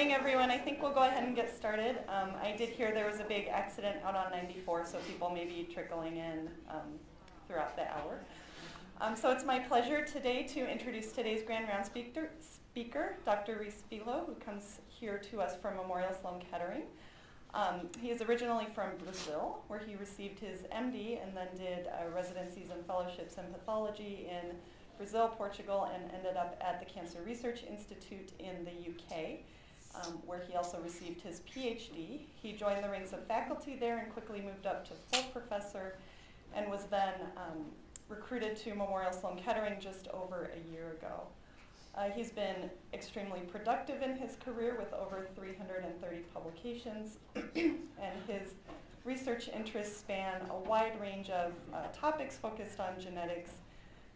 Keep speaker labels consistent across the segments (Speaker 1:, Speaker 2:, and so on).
Speaker 1: morning, everyone. I think we'll go ahead and get started. I did hear there was a big accident out on 94, so people may be trickling in throughout the hour. So it's my pleasure today to introduce today's Grand Round speaker, Dr. Reis Filho, who comes here to us from Memorial Sloan Kettering. He is originally from Brazil, where he received his MD and then did residencies and fellowships in pathology in Brazil, Portugal, and ended up at the Cancer Research Institute in the UK, where he also received his Ph.D. He joined the ranks of faculty there and quickly moved up to full professor and was then recruited to Memorial Sloan Kettering just over a year ago. He's been extremely productive in his career with over 330 publications, and his research interests span a wide range of topics focused on genetics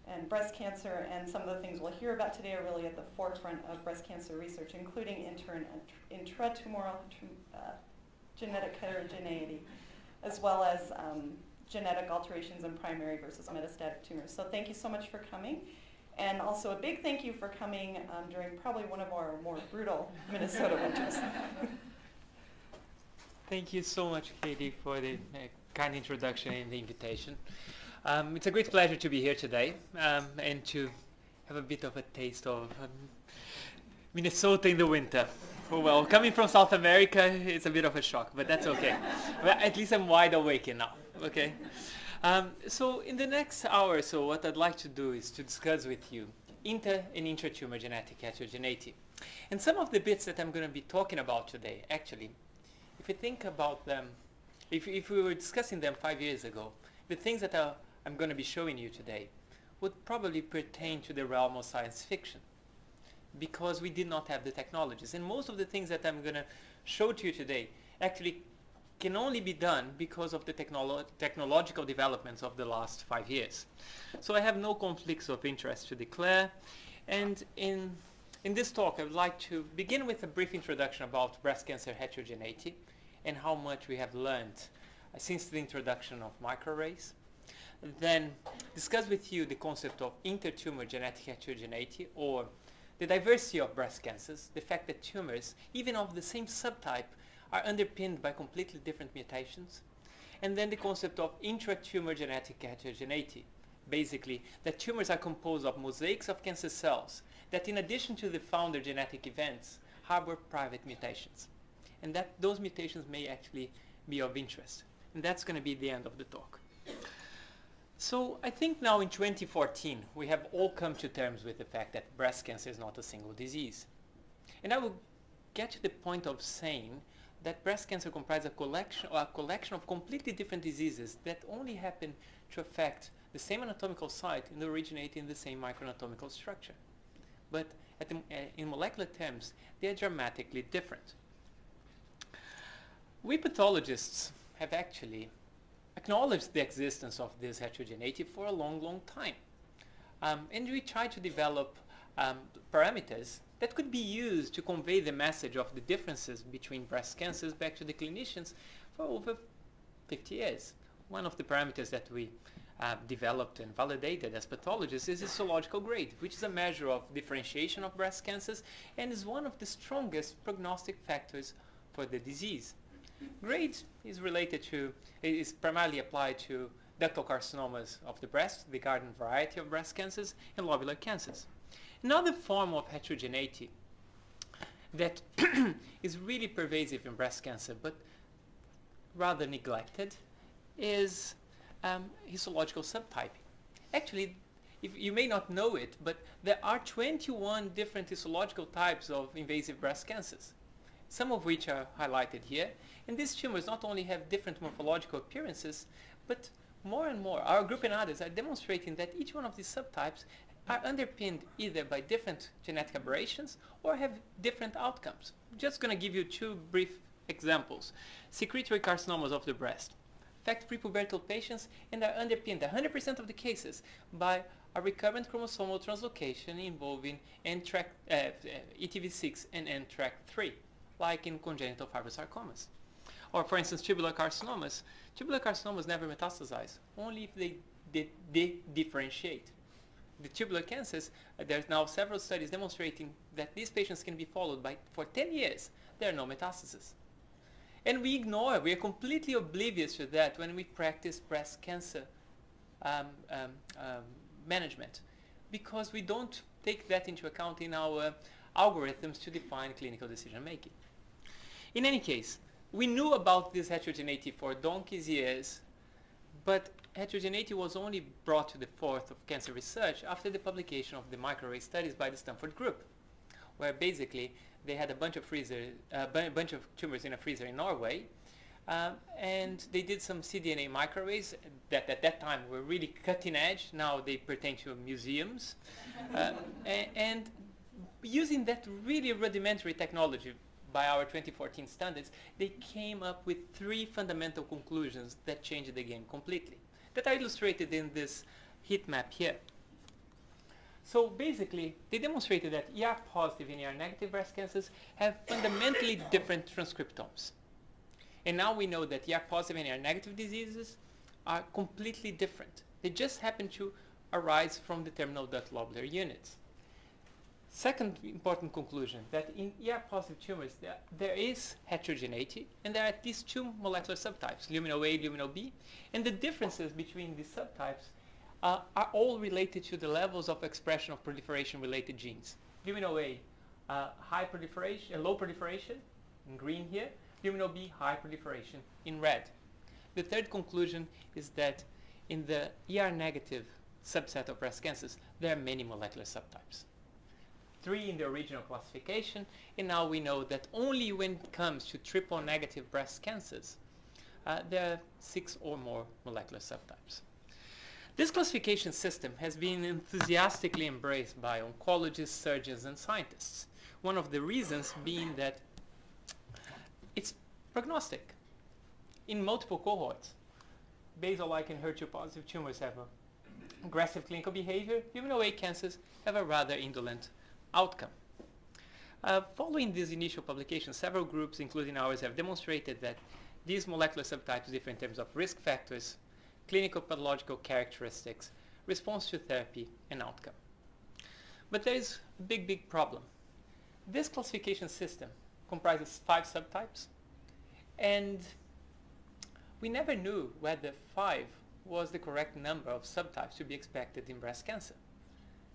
Speaker 1: and breast cancer, and some of the things we'll hear about today are really at the forefront of breast cancer research, including intra-tumour genetic heterogeneity, as well as genetic alterations in primary versus metastatic tumors. So thank you so much for coming. And also a big thank you for coming during probably one of our more brutal Minnesota winters.
Speaker 2: Thank you so much, Katie, for the kind introduction and the invitation. It's a great pleasure to be here today and to have a bit of a taste of Minnesota in the winter. Well, coming from South America, it's a bit of a shock, but that's okay. But at least I'm wide awake now, okay? So in the next hour or so, what I'd like to do is to discuss with you inter and intra-tumour genetic heterogeneity. And some of the bits that I'm going to be talking about today, actually, if you think about them, if we were discussing them 5 years ago, the things that I'm going to be showing you today would probably pertain to the realm of science fiction, because we did not have the technologies. And most of the things that I'm going to show to you today actually can only be done because of the technological developments of the last 5 years. So I have no conflicts of interest to declare. And in this talk, I would like to begin with a brief introduction about breast cancer heterogeneity and how much we have learned since the introduction of microarrays. Then discuss with you the concept of inter-tumour genetic heterogeneity, or the diversity of breast cancers, the fact that tumors, even of the same subtype, are underpinned by completely different mutations. And then the concept of intra-tumour genetic heterogeneity, basically that tumors are composed of mosaics of cancer cells that, in addition to the founder genetic events, harbor private mutations, and that those mutations may actually be of interest. And that's going to be the end of the talk. So I think now in 2014, we have all come to terms with the fact that breast cancer is not a single disease. And I will get to the point of saying that breast cancer comprises a collection of completely different diseases that only happen to affect the same anatomical site and originate in the same microanatomical structure. But in molecular terms, they are dramatically different. We pathologists have actually acknowledged the existence of this heterogeneity for a long, long time. And we try to develop parameters that could be used to convey the message of the differences between breast cancers back to the clinicians for over 50 years. One of the parameters that we developed and validated as pathologists is histological grade, which is a measure of differentiation of breast cancers and is one of the strongest prognostic factors for the disease. Grade is primarily applied to ductal carcinomas of the breast, the garden variety of breast cancers, and lobular cancers. Another form of heterogeneity that is really pervasive in breast cancer, but rather neglected, is histological subtyping. Actually, you may not know it, but there are 21 different histological types of invasive breast cancers, some of which are highlighted here. And these tumors not only have different morphological appearances, but more and more, our group and others are demonstrating that each one of these subtypes are underpinned either by different genetic aberrations or have different outcomes. I'm just going to give you two brief examples. Secretory carcinomas of the breast affect prepubertal patients and are underpinned 100% of the cases by a recurrent chromosomal translocation involving ETV6 and NTRK3, like in congenital fibrosarcomas. Or, for instance, tubular carcinomas. Tubular carcinomas never metastasize, only if they differentiate. the tubular cancers, there's now several studies demonstrating that these patients can be followed for 10 years. There are no metastases. And we are completely oblivious to that when we practice breast cancer management, because we don't take that into account in our algorithms to define clinical decision making. In any case, we knew about this heterogeneity for donkey's years, but heterogeneity was only brought to the fore of cancer research after the publication of the microarray studies by the Stanford group, where basically they had a bunch of tumors in a freezer in Norway, and they did some cDNA microarrays that at that time were really cutting edge. Now they pertain to museums. And using that really rudimentary technology by our 2014 standards, they came up with 3 fundamental conclusions that changed the game completely, that are illustrated in this heat map here. So basically, they demonstrated that ER-positive and ER-negative breast cancers have fundamentally different transcriptomes. And now we know that ER-positive and ER-negative diseases are completely different. They just happen to arise from the terminal duct lobular units. Second important conclusion, that in ER-positive tumors, there is heterogeneity, and there are at least 2 molecular subtypes, luminal A, luminal B, and the differences between these subtypes are all related to the levels of expression of proliferation-related genes. Luminal A, high proliferation, low proliferation, in green here. Luminal B, high proliferation, in red. The third conclusion is that in the ER-negative subset of breast cancers, there are many molecular subtypes. 3 in the original classification, and now we know that only when it comes to triple-negative breast cancers, there are 6 or more molecular subtypes. This classification system has been enthusiastically embraced by oncologists, surgeons, and scientists. One of the reasons being that it's prognostic. In multiple cohorts, basal-like and HER2-positive tumors have aggressive clinical behavior. Luminal A cancers have a rather indolent outcome. Following this initial publication, several groups, including ours, have demonstrated that these molecular subtypes differ in terms of risk factors, clinical pathological characteristics, response to therapy, and outcome. But there is a big problem. This classification system comprises 5 subtypes, and we never knew whether 5 was the correct number of subtypes to be expected in breast cancer.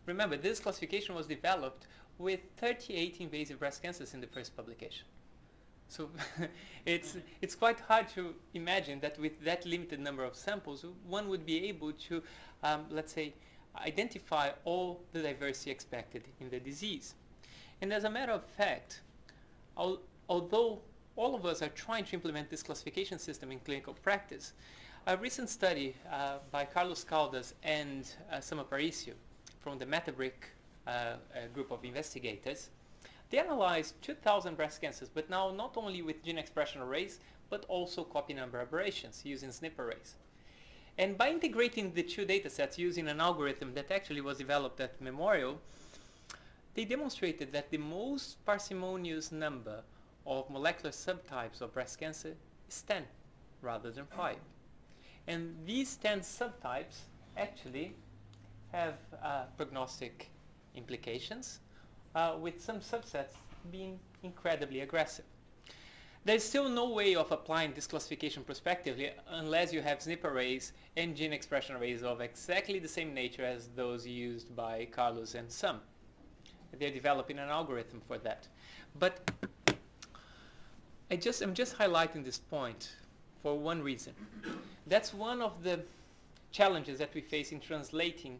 Speaker 2: Remember, this classification was developed with 38 invasive breast cancers in the first publication. So it's quite hard to imagine that with that limited number of samples, one would be able to, let's say, identify all the diversity expected in the disease. And as a matter of fact, although all of us are trying to implement this classification system in clinical practice, a recent study by Carlos Caldas and Sam Aparicio from the Metabrick group of investigators, they analyzed 2,000 breast cancers, but now not only with gene expression arrays, but also copy number aberrations using SNP arrays. And by integrating the 2 data sets using an algorithm that actually was developed at Memorial, they demonstrated that the most parsimonious number of molecular subtypes of breast cancer is 10 rather than 5. And these 10 subtypes actually have prognostic implications, with some subsets being incredibly aggressive. There's still no way of applying this classification prospectively unless you have SNP arrays and gene expression arrays of exactly the same nature as those used by Carlos and Sam. They're developing an algorithm for that. But I'm just highlighting this point for one reason. That's one of the challenges that we face in translating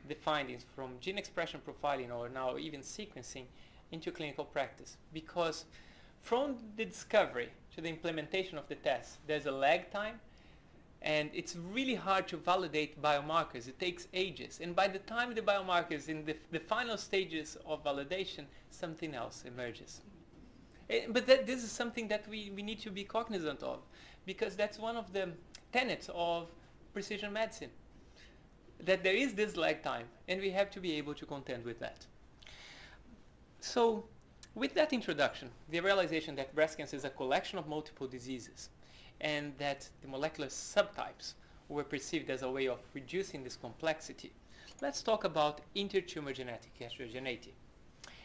Speaker 2: the findings from gene expression profiling, or now even sequencing, into clinical practice. Because from the discovery to the implementation of the test, there's a lag time, and it's really hard to validate biomarkers. It takes ages. And by the time the biomarker is in the final stages of validation, something else emerges. But this is something that we need to be cognizant of, because that's one of the tenets of precision medicine, that there is this lag time, and we have to be able to contend with that. So with that introduction, the realization that breast cancer is a collection of multiple diseases, and that the molecular subtypes were perceived as a way of reducing this complexity, let's talk about inter-tumor genetic heterogeneity.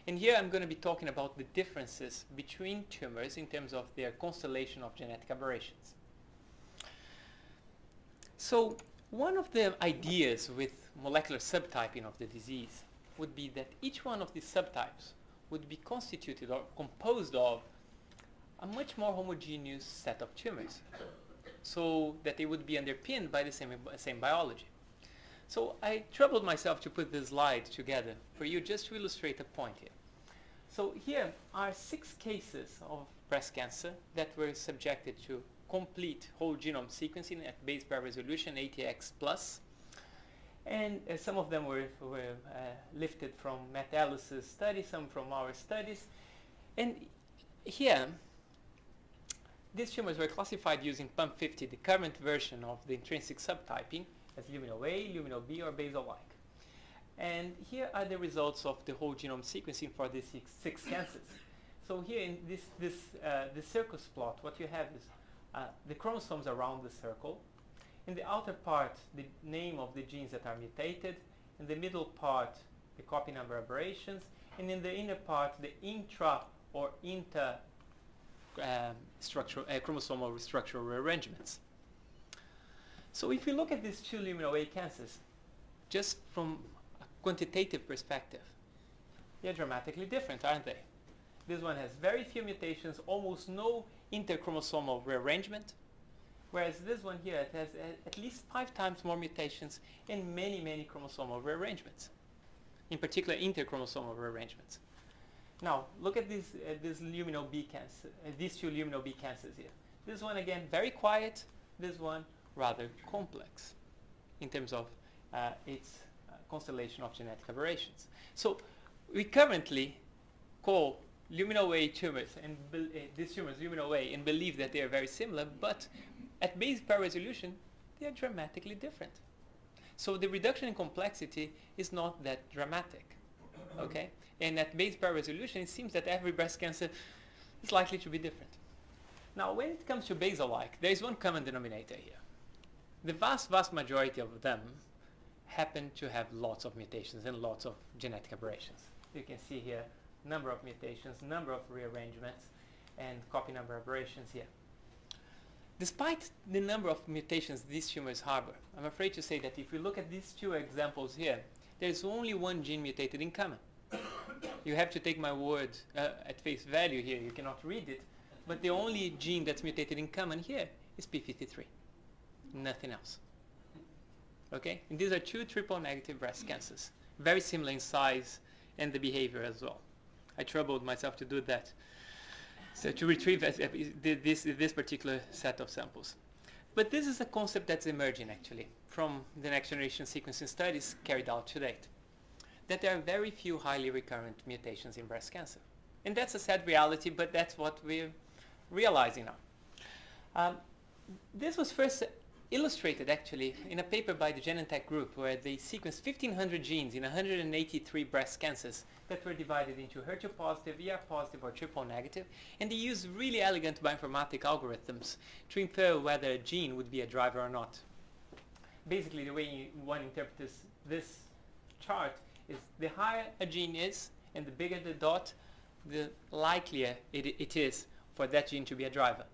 Speaker 2: And here I'm going to be talking about the differences between tumors in terms of their constellation of genetic aberrations. So one of the ideas with molecular subtyping of the disease would be that each one of these subtypes would be constituted or composed of a much more homogeneous set of tumors, so that they would be underpinned by the same biology. So I troubled myself to put this slide together for you just to illustrate a point here. So here are 6 cases of breast cancer that were subjected to complete whole genome sequencing at base pair resolution, ATX+. And some of them were lifted from meta-analysis studies, some from our studies. And here, these tumors were classified using PUM50, the current version of the intrinsic subtyping, as luminal A, luminal B, or basal-like. And here are the results of the whole genome sequencing for these six cancers. So here in the circus plot, what you have is the chromosomes around the circle. In the outer part, the name of the genes that are mutated. In the middle part, the copy number aberrations. And in the inner part, the intra or inter chromosomal structural rearrangements. So if you look at these 2 luminal A cancers, just from a quantitative perspective, they're dramatically different, aren't they? This one has very few mutations, almost no interchromosomal rearrangement, whereas this one here it has at least 5 times more mutations and many, many chromosomal rearrangements, in particular interchromosomal rearrangements. Now, look at this luminal B cancer, these 2 luminal B cancers here. This one, again, very quiet. This one, rather complex in terms of its constellation of genetic aberrations. So we currently call luminal A tumors and these tumors luminal A and believe that they are very similar, but at base pair resolution, they are dramatically different. So the reduction in complexity is not that dramatic, okay? And at base pair resolution, it seems that every breast cancer is likely to be different. Now, when it comes to basal-like, there is one common denominator here. The vast, vast majority of them happen to have lots of mutations and lots of genetic aberrations. You can see here number of mutations, number of rearrangements, and copy number aberrations here. Despite the number of mutations these tumors harbor, I'm afraid to say that if we look at these 2 examples here, there's only one gene mutated in common. You have to take my word at face value here. You cannot read it. But the only gene that's mutated in common here is P53. Nothing else. Okay? And these are 2 triple-negative breast cancers, very similar in size and the behavior as well. I troubled myself to do that, so to retrieve this particular set of samples. But this is a concept that's emerging, actually, from the next-generation sequencing studies carried out to date, that there are very few highly recurrent mutations in breast cancer. And that's a sad reality, but that's what we're realizing now. This was first illustrated, actually, in a paper by the Genentech group, where they sequenced 1,500 genes in 183 breast cancers that were divided into HER2-positive, ER+, or triple-negative, and they used really elegant bioinformatic algorithms to infer whether a gene would be a driver or not. Basically, the way one interprets this chart is the higher a gene is, and the bigger the dot, the likelier it is for that gene to be a driver.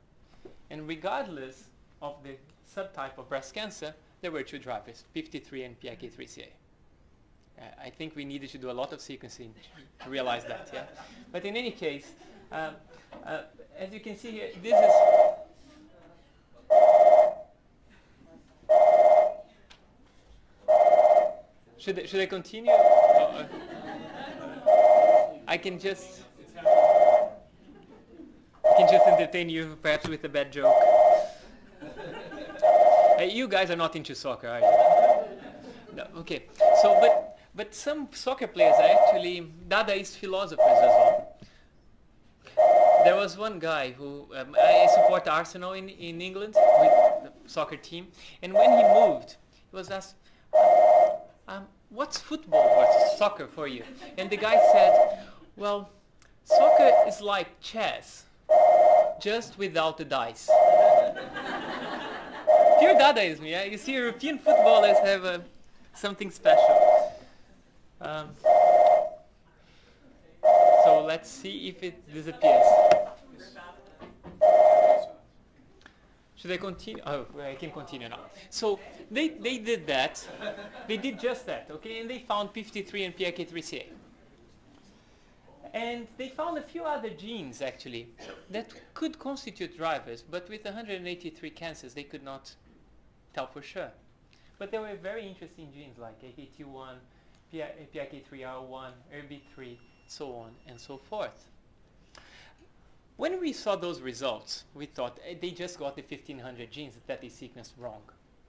Speaker 2: And regardless of the subtype of breast cancer, there were 2 drivers, 53 and PIK3CA. I think we needed to do a lot of sequencing to realize that, yeah? But in any case, as you can see here, this is... Should I continue? I can just entertain you, perhaps with a bad joke. You guys are not into soccer, are you? No, okay. So, but some soccer players are actually Dadaist philosophers as well. There was one guy who I support Arsenal in England with the soccer team, and when he moved, he was asked, "What's football or soccer for you?" And the guy said, "Well, soccer is like chess, just without the dice." pure Dadaism, yeah? You see, European footballers have something special. So let's see if it disappears. Should I continue? Oh, I can continue now. So they did that. They did just that, okay? And they found P53 and PIK3CA. And they found a few other genes, actually, that could constitute drivers, but with 183 cancers, they could not tell for sure. But there were very interesting genes like AKT1, PIK3R1, ERB3, so on and so forth. When we saw those results, we thought they just got the 1,500 genes that they sequenced wrong,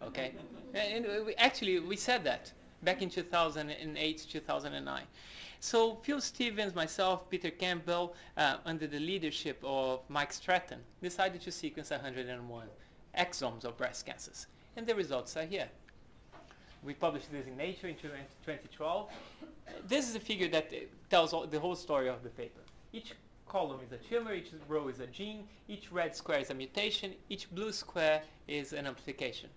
Speaker 2: okay? And we said that back in 2008, 2009. So Phil Stevens, myself, Peter Campbell, under the leadership of Mike Stratton, decided to sequence 101 exomes of breast cancers. And the results are here. We published this in Nature in 2012. This is a figure that tells the whole story of the paper. Each column is a tumor, each row is a gene, each red square is a mutation, each blue square is an amplification.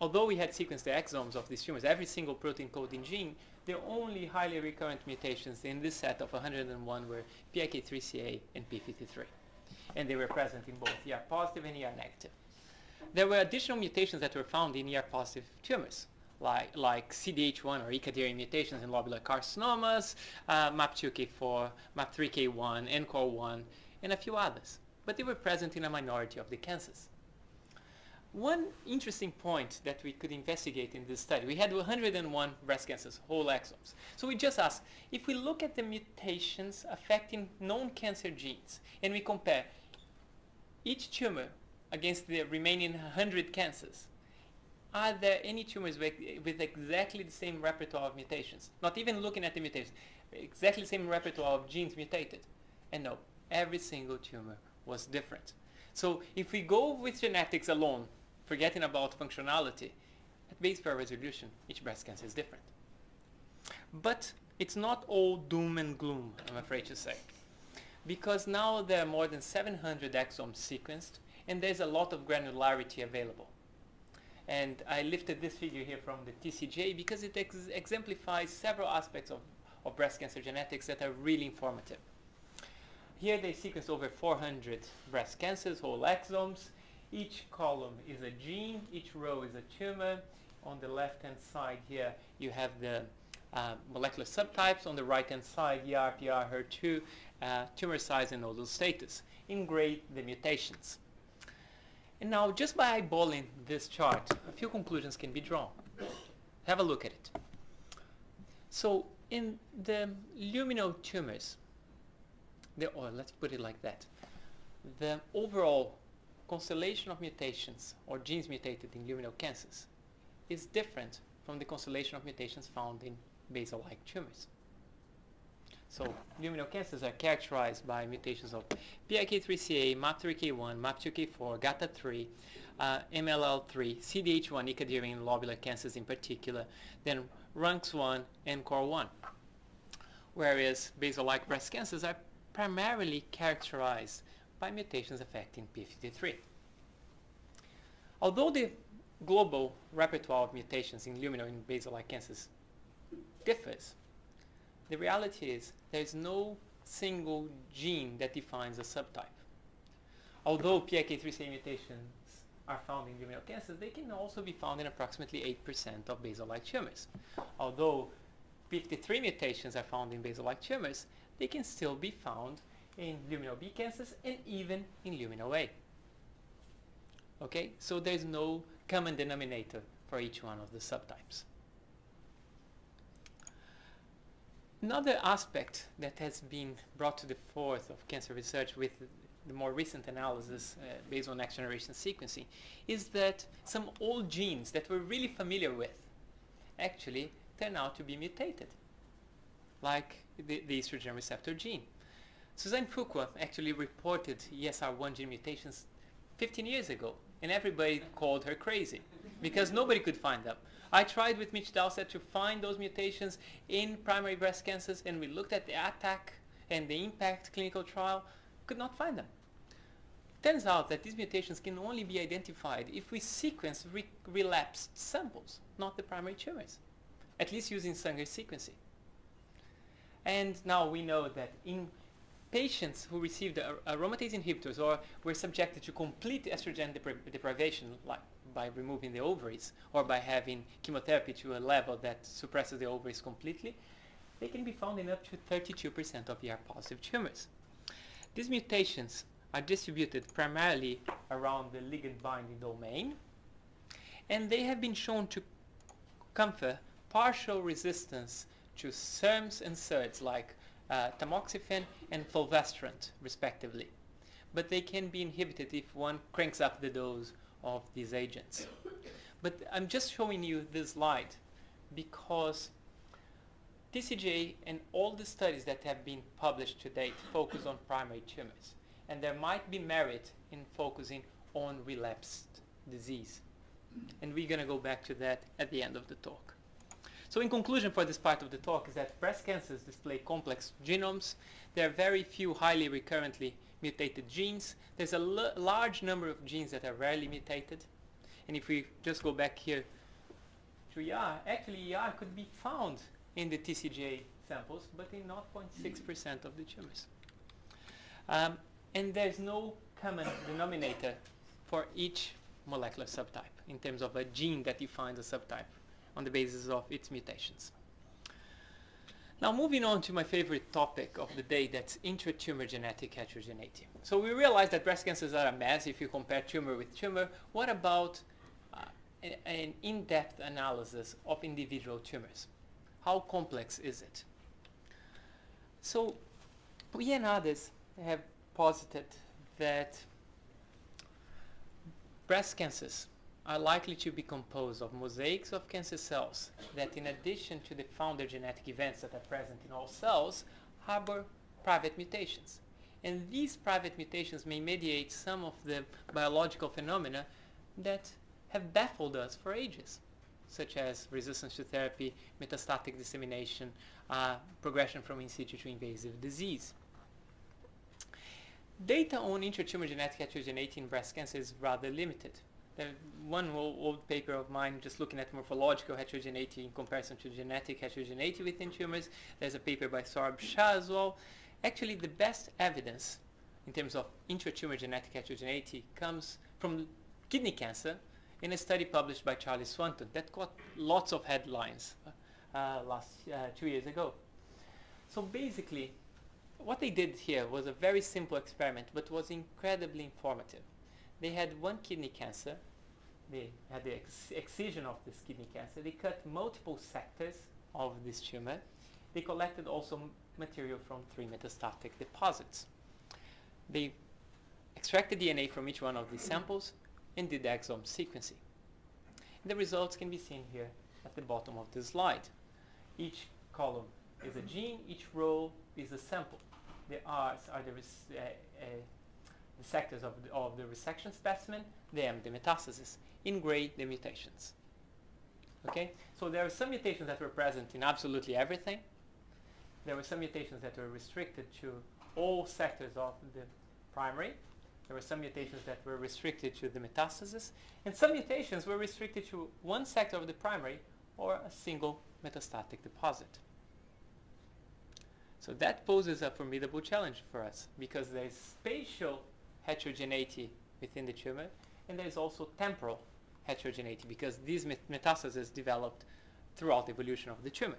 Speaker 2: Although we had sequenced the exomes of these tumors, every single protein coding gene, the only highly recurrent mutations in this set of 101 were PIK3CA and P53. And they were present in both ER positive and ER negative. There were additional mutations that were found in ER positive tumors, like CDH1 or ECADERY mutations in lobular carcinomas, MAP2K4, MAP3K1, NCOR1, and a few others. But they were present in a minority of the cancers. One interesting point that we could investigate in this study, we had 101 breast cancers, whole exomes. So we just asked, if we look at the mutations affecting known cancer genes, and we compare each tumor against the remaining 100 cancers, are there any tumors with exactly the same repertoire of mutations? Not even looking at the mutations, exactly the same repertoire of genes mutated. And no, every single tumor was different. So if we go with genetics alone, forgetting about functionality, at base pair resolution, each breast cancer is different. But it's not all doom and gloom, I'm afraid to say. Because now there are more than 700 exomes sequenced, and there's a lot of granularity available. And I lifted this figure here from the TCGA because it exemplifies several aspects of breast cancer genetics that are really informative. Here they sequenced over 400 breast cancers, whole exomes. Each column is a gene, each row is a tumor. On the left-hand side here, you have the molecular subtypes. On the right-hand side, ER, PR, HER2, tumor size and nodal status. In gray, the mutations. And now, just by eyeballing this chart, a few conclusions can be drawn. Have a look at it. So, in the luminal tumors, or let's put it like that, the overall constellation of mutations, or genes mutated in luminal cancers, is different from the constellation of mutations found in basal-like tumors. So, luminal cancers are characterized by mutations of PIK3CA, MAP3K1, MAP2K4, GATA3, MLL3, CDH1, ECADERY and lobular cancers in particular, then RUNX1 and COR1. Whereas basal-like breast cancers are primarily characterized by mutations affecting P53. Although the global repertoire of mutations in luminal and basal-like cancers differs, the reality is there is no single gene that defines a subtype. Although PIK3CA mutations are found in luminal cancers, they can also be found in approximately 8% of basal-like tumors. Although 53 mutations are found in basal-like tumors, they can still be found in luminal B cancers and even in luminal A. Okay, so there's no common denominator for each one of the subtypes. Another aspect that has been brought to the forth of cancer research with the more recent analysis based on next generation sequencing is that some old genes that we're really familiar with actually turn out to be mutated, like the estrogen receptor gene. Suzanne Fuqua actually reported ESR1 gene mutations 15 years ago, and everybody called her crazy because nobody could find them. I tried with Mitch Dowsett to find those mutations in primary breast cancers, and we looked at the ATTACK and the IMPACT clinical trial, could not find them. turns out that these mutations can only be identified if we sequence relapsed samples, not the primary tumors, at least using Sanger sequencing. And now we know that in patients who received aromatase inhibitors or were subjected to complete estrogen deprivation, like by removing the ovaries or by having chemotherapy to a level that suppresses the ovaries completely, they can be found in up to 32% of ER-positive tumors. These mutations are distributed primarily around the ligand binding domain, and they have been shown to confer partial resistance to SERMs and SERDs like tamoxifen and fulvestrant, respectively. But they can be inhibited if one cranks up the dose of these agents. But I'm just showing you this slide because TCGA and all the studies that have been published to date focus on primary tumors. And there might be merit in focusing on relapsed disease. And we're going to go back to that at the end of the talk. So in conclusion for this part of the talk is that breast cancers display complex genomes. There are very few highly recurrently mutated genes. There's a large number of genes that are rarely mutated. And if we just go back here to ER, actually ER could be found in the TCGA samples, but in 0.6% of the tumors. And there's no common denominator for each molecular subtype in terms of a gene that defines a subtype on the basis of its mutations. Now moving on to my favorite topic of the day, that's intra-tumor genetic heterogeneity. So we realize that breast cancers are a mess if you compare tumor with tumor. What about an in-depth analysis of individual tumors? How complex is it? So we and others have posited that breast cancers are likely to be composed of mosaics of cancer cells that, in addition to the founder genetic events that are present in all cells, harbor private mutations. And these private mutations may mediate some of the biological phenomena that have baffled us for ages, such as resistance to therapy, metastatic dissemination, progression from in situ to invasive disease. Data on intra-tumor genetic heterogeneity in breast cancer is rather limited. One old paper of mine just looking at morphological heterogeneity in comparison to genetic heterogeneity within tumors. There's a paper by Saurabh Shah as well. Actually, the best evidence in terms of intra-tumor genetic heterogeneity comes from kidney cancer in a study published by Charlie Swanton that got lots of headlines 2 years ago. So basically, what they did here was a very simple experiment, but was incredibly informative. They had one kidney cancer. They had the excision of this kidney cancer. They cut multiple sectors of this tumor. They collected also material from 3 metastatic deposits. They extracted DNA from each one of these samples and did exome sequencing. The results can be seen here at the bottom of the slide. Each column is a gene, each row is a sample. The R's are the sectors of the resection specimen, the M, the metastasis. In gray, the mutations. Okay? So there are some mutations that were present in absolutely everything. There were some mutations that were restricted to all sectors of the primary. There were some mutations that were restricted to the metastasis. And some mutations were restricted to one sector of the primary or a single metastatic deposit. So that poses a formidable challenge for us because there is spatial heterogeneity within the tumor, and there is also temporal heterogeneity because these metastases developed throughout the evolution of the tumor.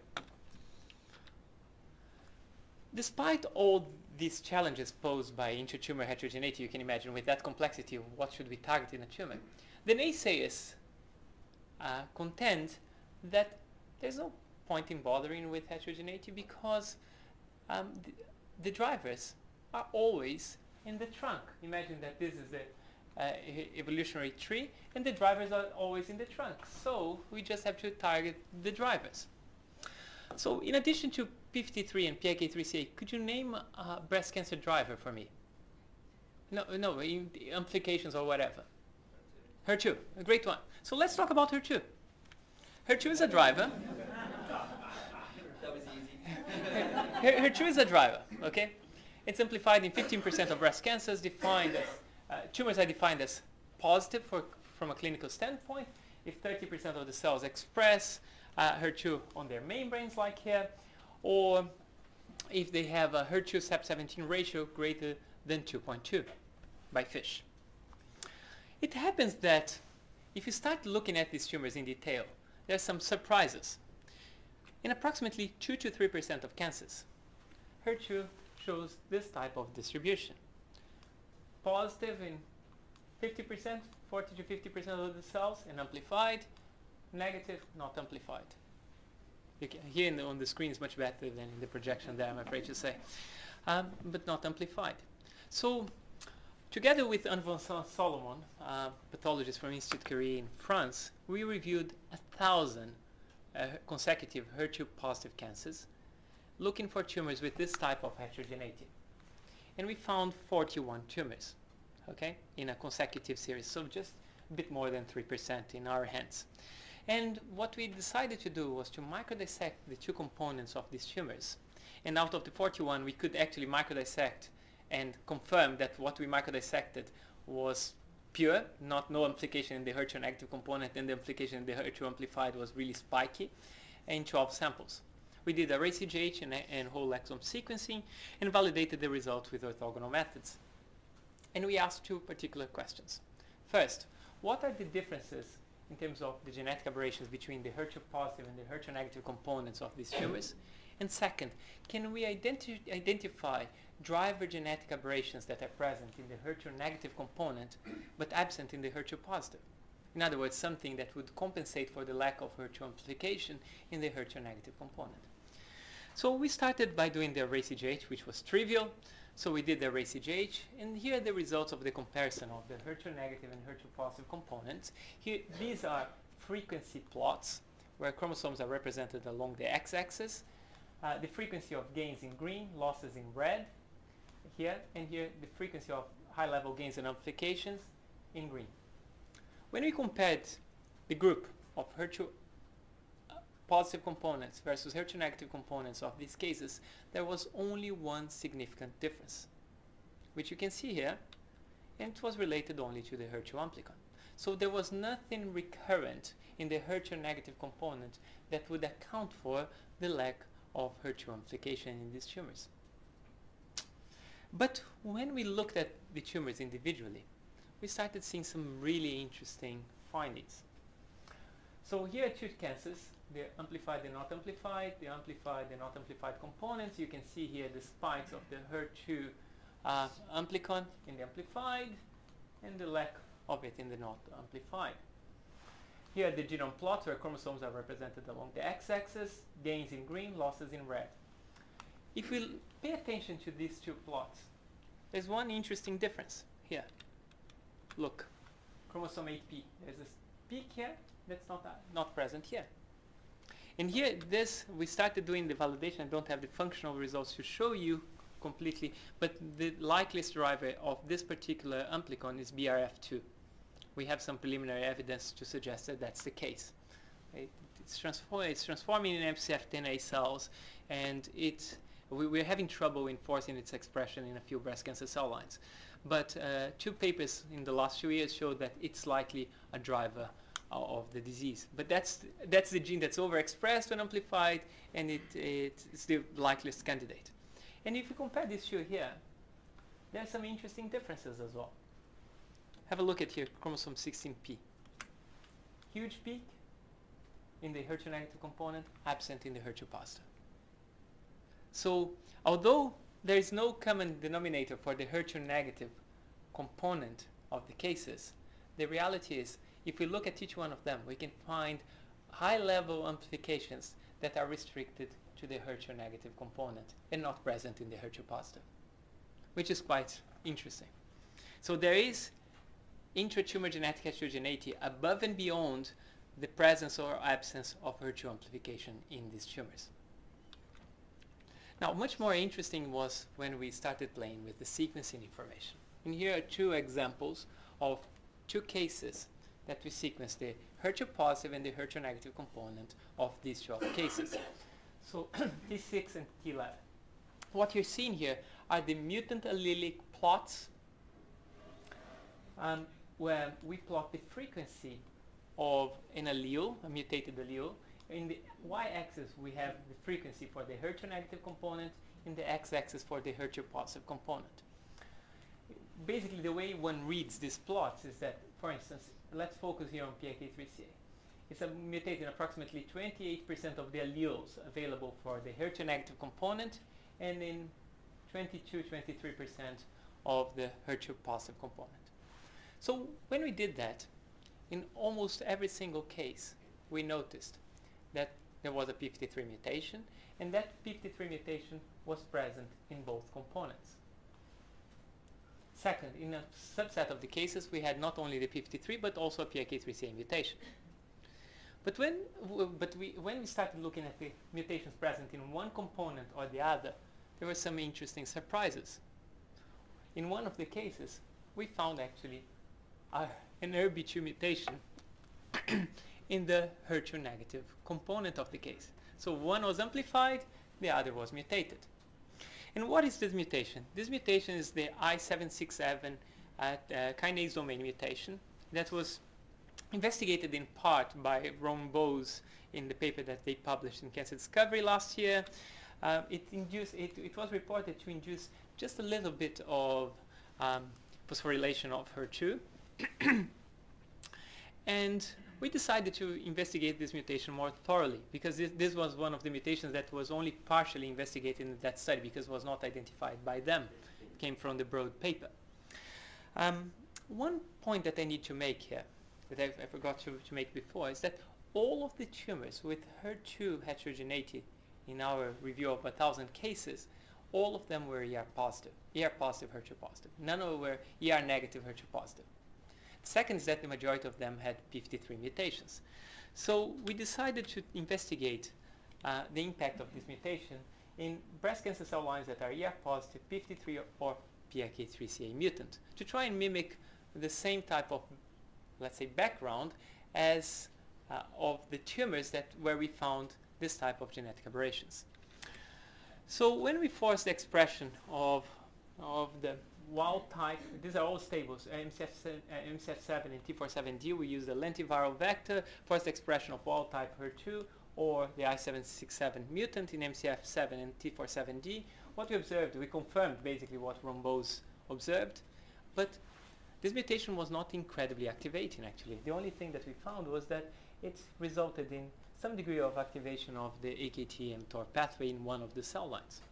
Speaker 2: Despite all these challenges posed by intra-tumor heterogeneity, you can imagine with that complexity, what should we target in a tumor? The naysayers contend that there's no point in bothering with heterogeneity because the drivers are always in the trunk. Imagine that this is the evolutionary tree and the drivers are always in the trunk. So we just have to target the drivers. So in addition to p53 and PIK3CA, could you name a breast cancer driver for me? No, amplifications or whatever. HER2, a great one. So let's talk about HER2. HER2 is a driver.
Speaker 3: That was easy.
Speaker 2: HER2 is a driver, okay? It's amplified in 15% of breast cancers, defined as tumors are defined as positive from a clinical standpoint if 30% of the cells express HER2 on their membranes like here, or if they have a HER2 CEP17 ratio greater than 2.2 by FISH. It happens that if you start looking at these tumors in detail, there are some surprises. In approximately 2 to 3% of cancers, HER2 shows this type of distribution. Positive in 50%, 40 to 50% of the cells, and amplified, negative, not amplified. Here on the screen is much better than in the projection there, I'm afraid to say, but not amplified. So, together with Anne Vincent Solomon, pathologist from Institut Curie in France, we reviewed 1,000 consecutive HER2-positive cancers, looking for tumors with this type of heterogeneity. And we found 41 tumors, okay, in a consecutive series, so just a bit more than 3% in our hands. And what we decided to do was to microdissect the two components of these tumors. And out of the 41, we could actually microdissect and confirm that what we microdissected was pure, no amplification in the HER2 negative component, and the amplification in the HER2 amplified was really spiky, in 12 samples. We did a aCGH and whole exome sequencing and validated the results with orthogonal methods. And we asked two particular questions. First, what are the differences in terms of the genetic aberrations between the HER2 positive and the HER2 negative components of these tumors? And second, can we identify driver genetic aberrations that are present in the HER2 negative component but absent in the HER2 positive? In other words, something that would compensate for the lack of HER2 amplification in the HER2 negative component. So we started by doing the aCGH, which was trivial. So we did the aCGH, and here are the results of the comparison of the HER2 negative and HER2 positive components. Here, these are frequency plots where chromosomes are represented along the x-axis. The frequency of gains in green, losses in red, here, and here the frequency of high-level gains and amplifications in green. When we compared the group of HER2 positive components versus HER2 negative components of these cases, there was only one significant difference, which you can see here, and it was related only to the HER2 amplicon. So there was nothing recurrent in the HER2 negative component that would account for the lack of HER2 amplification in these tumors. But when we looked at the tumors individually, we started seeing some really interesting findings. So here are two cancers, the amplified and not amplified, the amplified and not amplified components. You can see here the spikes of the HER2 amplicon in the amplified and the lack of it in the not amplified. Here are the genome plots where chromosomes are represented along the x-axis, gains in green, losses in red. If we pay attention to these two plots, there's one interesting difference here. Look, chromosome 8p. There's this peak here that's not present here. And here, we started doing the validation. I don't have the functional results to show you completely, but the likeliest driver of this particular amplicon is BRF2. We have some preliminary evidence to suggest that that's the case. It's transforming in MCF10A cells, and we're having trouble enforcing its expression in a few breast cancer cell lines. But two papers in the last 2 years show that it's likely a driver of the disease. But that's the gene that's overexpressed when amplified, and it's the likeliest candidate. And if you compare these two here, there are some interesting differences as well. Have a look at here, chromosome 16p. Huge peak in the HER2 negative component, absent in the HER2 positive. So, although there is no common denominator for the HER2 negative component of the cases, the reality is, if we look at each one of them, we can find high-level amplifications that are restricted to the HER2 negative component and not present in the HER2 positive, which is quite interesting. So there is intra-tumor genetic heterogeneity above and beyond the presence or absence of HER2 amplification in these tumors. Now, much more interesting was when we started playing with the sequencing information. And here are two examples of two cases that we sequenced the HER2 positive and the HER2 negative component of these 12 cases. So T6 and T11. What you're seeing here are the mutant allelic plots where we plot the frequency of an allele, a mutated allele. In the y-axis, we have the frequency for the HER2-negative component, in the x-axis for the HER2-positive component. Basically, the way one reads these plots is that, for instance, let's focus here on PIK3CA. It's mutated in approximately 28% of the alleles available for the HER2-negative component, and in 22-23% of the HER2-positive component. So when we did that, in almost every single case, we noticed that there was a p53 mutation, and that p53 mutation was present in both components. Second, in a subset of the cases, we had not only the p53, but also a PIK3CA mutation. But when we started looking at the mutations present in one component or the other, there were some interesting surprises. In one of the cases, we found actually an ERB2 mutation in the HER2-negative component of the case. So one was amplified, the other was mutated. And what is this mutation? This mutation is the I767 kinase domain mutation that was investigated in part by Rombose in the paper that they published in Cancer Discovery last year. It was reported to induce just a little bit of phosphorylation of HER2. And we decided to investigate this mutation more thoroughly, because this was one of the mutations that was only partially investigated in that study because it was not identified by them. It came from the Broad paper. One point that I need to make here, that I forgot to make before, is that all of the tumors with HER2 heterogeneity in our review of 1,000 cases, all of them were ER positive, HER2 positive. None of them were ER negative, HER2 positive. Second is that the majority of them had p53 mutations. So we decided to investigate the impact of this mutation in breast cancer cell lines that are ER positive, p53 or PIK3CA mutant, to try and mimic the same type of, let's say, background as of the tumors where we found this type of genetic aberrations. So when we forced the expression of the wild type, these are all stables, MCF7 and T47D, we use the lentiviral vector, forced expression of wild type HER2 or the I767 mutant in MCF7 and T47D. What we observed, we confirmed basically what Rombose observed, but this mutation was not incredibly activating actually. The only thing that we found was that it resulted in some degree of activation of the AKT-mTOR pathway in one of the cell lines.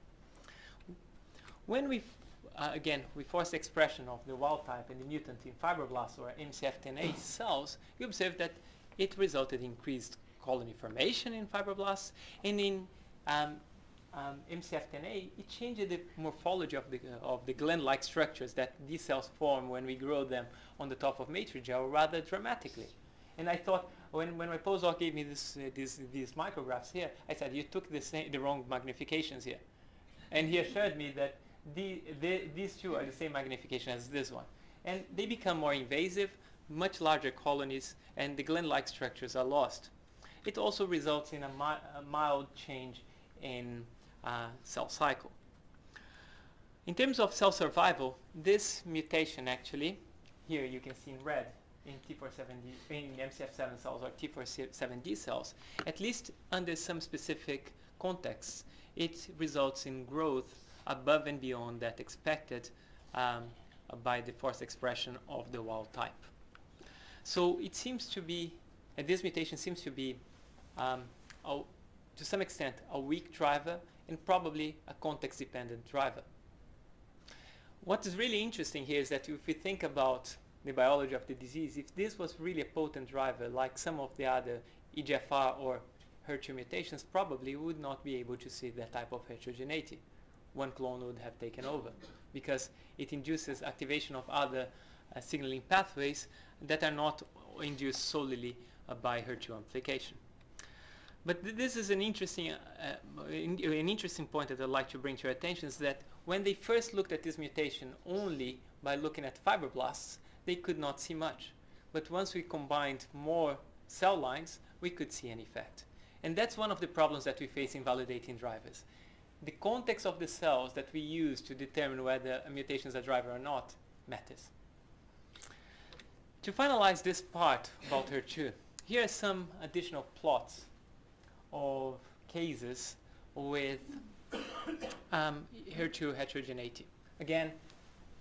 Speaker 2: When we we forced expression of the wild type and the mutant in fibroblasts or MCF10A cells, we observed that it resulted in increased colony formation in fibroblasts, and in MCF10A, it changed the morphology of the gland-like structures that these cells form when we grow them on the top of matrigel rather dramatically. And I thought, when my postdoc gave me these micrographs here, I said, you took the wrong magnifications here. And he assured me that these two are the same magnification as this one. And they become more invasive, much larger colonies, and the gland-like structures are lost. It also results in a mild change in cell cycle. In terms of cell survival, this mutation actually, here you can see in red, in T47D, in MCF7 cells or T47D cells, at least under some specific contexts, it results in growth above and beyond that expected by the forced expression of the wild type. So it seems to be, this mutation seems to be, to some extent, a weak driver and probably a context-dependent driver. What is really interesting here is that if we think about the biology of the disease, if this was really a potent driver, like some of the other EGFR or HER2 mutations, probably we would not be able to see that type of heterogeneity. One clone would have taken over because it induces activation of other signaling pathways that are not induced solely by HER2 amplification. But this is an interesting point that I'd like to bring to your attention, is that when they first looked at this mutation only by looking at fibroblasts, they could not see much. But once we combined more cell lines, we could see an effect. And that's one of the problems that we face in validating drivers. The context of the cells that we use to determine whether a mutation is a driver or not matters. To finalize this part about HER2, here are some additional plots of cases with HER2 heterogeneity. Again,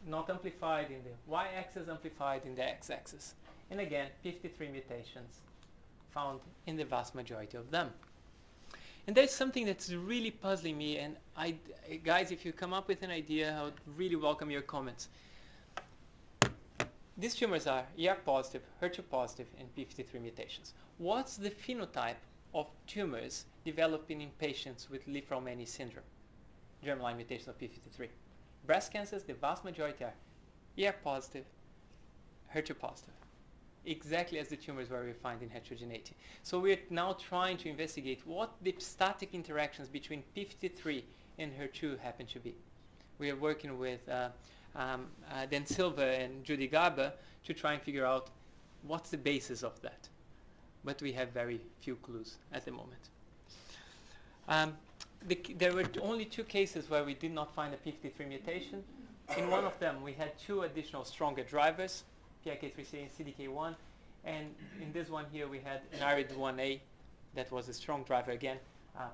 Speaker 2: not amplified in the y-axis, amplified in the x-axis. And again, 53 mutations found in the vast majority of them. And there's something that's really puzzling me, and guys, if you come up with an idea, I would really welcome your comments. These tumors are ER positive, HER2 positive, and P53 mutations. What's the phenotype of tumors developing in patients with Li-Fraumeni syndrome, germline mutation of P53? Breast cancers, the vast majority are ER positive, HER2 positive, exactly as the tumors where we find in heterogeneity. So we're now trying to investigate what the static interactions between P53 and HER2 happen to be. We are working with Dan Silva and Judy Garber to try and figure out what's the basis of that. But we have very few clues at the moment. There were only 2 cases where we did not find a P53 mutation. In one of them, we had 2 additional stronger drivers, PIK3CA and CDK1. And in this one here, we had an ARID1A that was a strong driver again,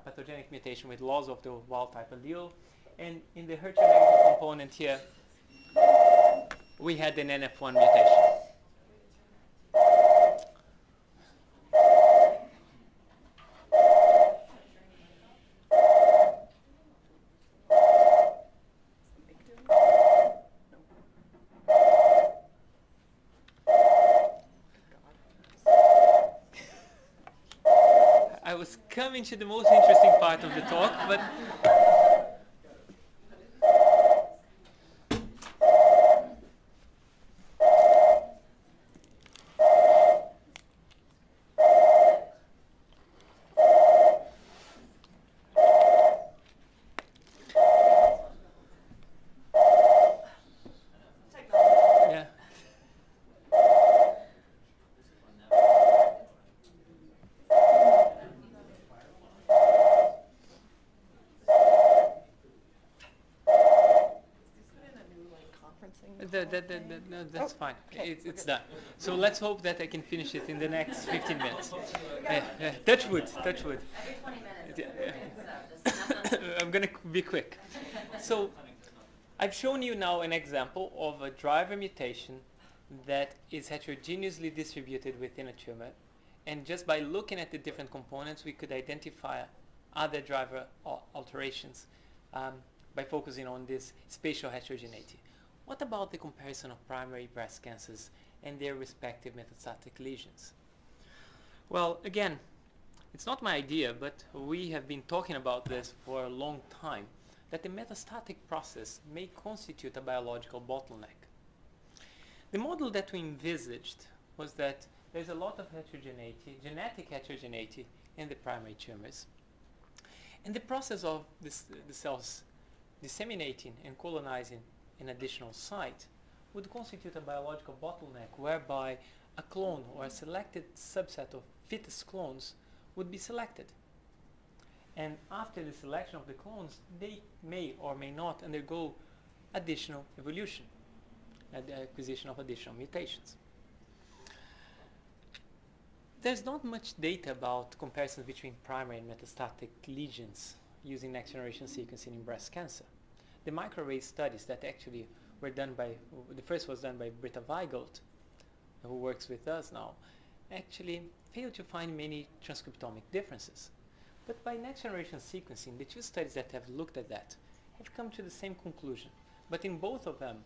Speaker 2: pathogenic mutation with loss of the wild-type allele. And in the HER2-negative component here, we had an NF1 mutation. I was coming to the most interesting part of the talk, but no, that's fine.
Speaker 1: Okay,
Speaker 2: it's done. So let's hope that I can finish it in the next 15 minutes. Touch wood, touch wood.
Speaker 4: Every 20 minutes.
Speaker 2: I'm going to be quick. So I've shown you now an example of a driver mutation that is heterogeneously distributed within a tumor. And just by looking at the different components, we could identify other driver alterations by focusing on this spatial heterogeneity. What about the comparison of primary breast cancers and their respective metastatic lesions? Well, again, it's not my idea, but we have been talking about this for a long time, that the metastatic process may constitute a biological bottleneck. The model that we envisaged was that there's a lot of heterogeneity, genetic heterogeneity in the primary tumors. And the process of the cells disseminating and colonizing an additional site would constitute a biological bottleneck whereby a clone or a selected subset of fittest clones would be selected. And after the selection of the clones, they may or may not undergo additional evolution, the acquisition of additional mutations. There's not much data about comparisons between primary and metastatic lesions using next-generation sequencing in breast cancer. The microarray studies that actually were done by, the first was done by Britta Weigelt, who works with us now, actually failed to find many transcriptomic differences. But by next-generation sequencing, the 2 studies that have looked at that have come to the same conclusion. But in both of them,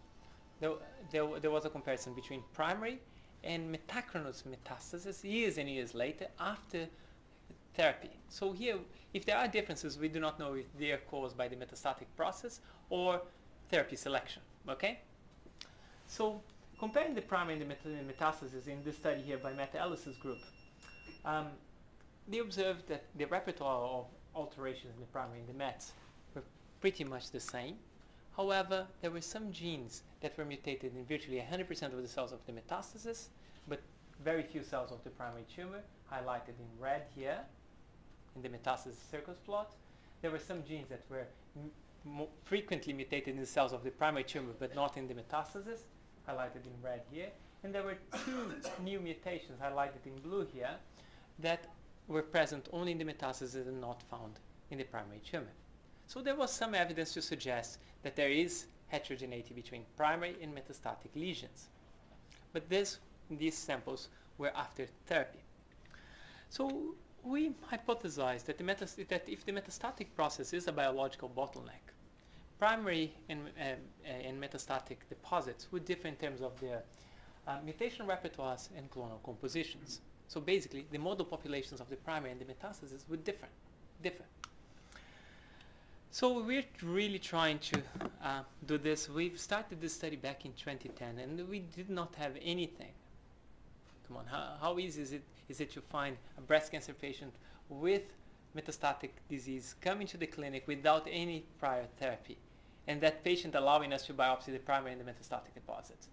Speaker 2: there was a comparison between primary and metachronous metastasis years and years later after therapy. So here, if there are differences, we do not know if they are caused by the metastatic process or therapy selection, okay? So comparing the primary and the metastasis in this study here by Matt Ellis's group, they observed that the repertoire of alterations in the primary and the mets were pretty much the same. However, there were some genes that were mutated in virtually 100% of the cells of the metastasis, but very few cells of the primary tumor, highlighted in red here, in the metastasis circles plot. There were some genes that were frequently mutated in the cells of the primary tumor, but not in the metastasis, highlighted in red here. And there were two new mutations highlighted in blue here that were present only in the metastasis and not found in the primary tumor. So there was some evidence to suggest that there is heterogeneity between primary and metastatic lesions. But these samples were after therapy. So we hypothesized that, if the metastatic process is a biological bottleneck, primary and metastatic deposits would differ in terms of their mutation repertoires and clonal compositions. So basically, the model populations of the primary and the metastasis would differ. So we're really trying to do this. We've started this study back in 2010, and we did not have anything. Come on, how easy is it to find a breast cancer patient with metastatic disease coming to the clinic without any prior therapy, and that patient allowing us to biopsy the primary and the metastatic deposits?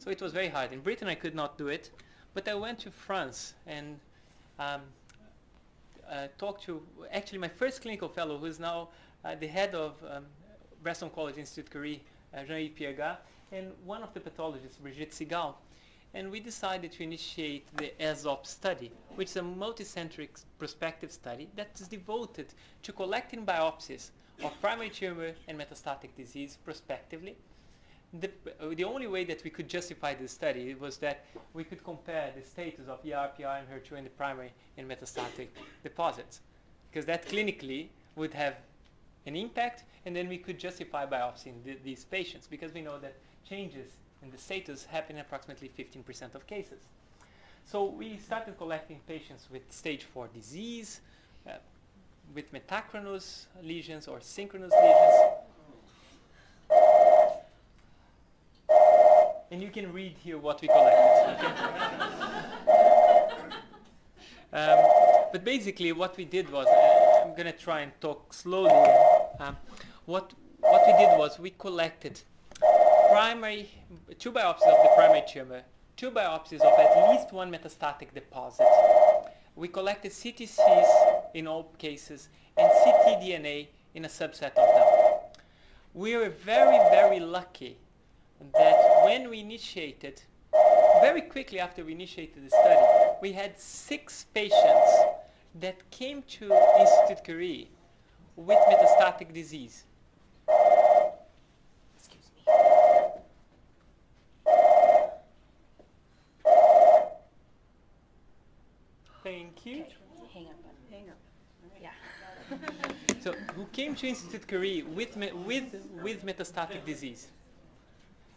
Speaker 2: So it was very hard. In Britain, I could not do it, but I went to France and talked to actually my first clinical fellow, who is now the head of Breast Oncology Institute Curie, Jean-Yves Piergat, and one of the pathologists, Brigitte Sigal. And we decided to initiate the EXOME study, which is a multicentric prospective study that is devoted to collecting biopsies of primary tumor and metastatic disease prospectively. The only way that we could justify this study was that we could compare the status of ER, PI, and HER2 in the primary and metastatic deposits, because that clinically would have an impact, and then we could justify biopsying these patients, because we know that changes in the status happen in approximately 15% of cases. So we started collecting patients with stage 4 disease, with metachronous lesions or synchronous lesions. And you can read here what we collected. But basically what we did was, I'm going to try and talk slowly. What we did was we collected two biopsies of the primary tumor, two biopsies of at least one metastatic deposit. We collected CTCs in all cases and ctDNA in a subset of them. We were very, very lucky that when we initiated, very quickly after we initiated the study, we had 6 patients that came to Institute Curie with metastatic disease. Excuse me. Thank you.
Speaker 4: Okay. Hang up. Hang up. Yeah.
Speaker 2: So, who came to Institute Curie with metastatic disease.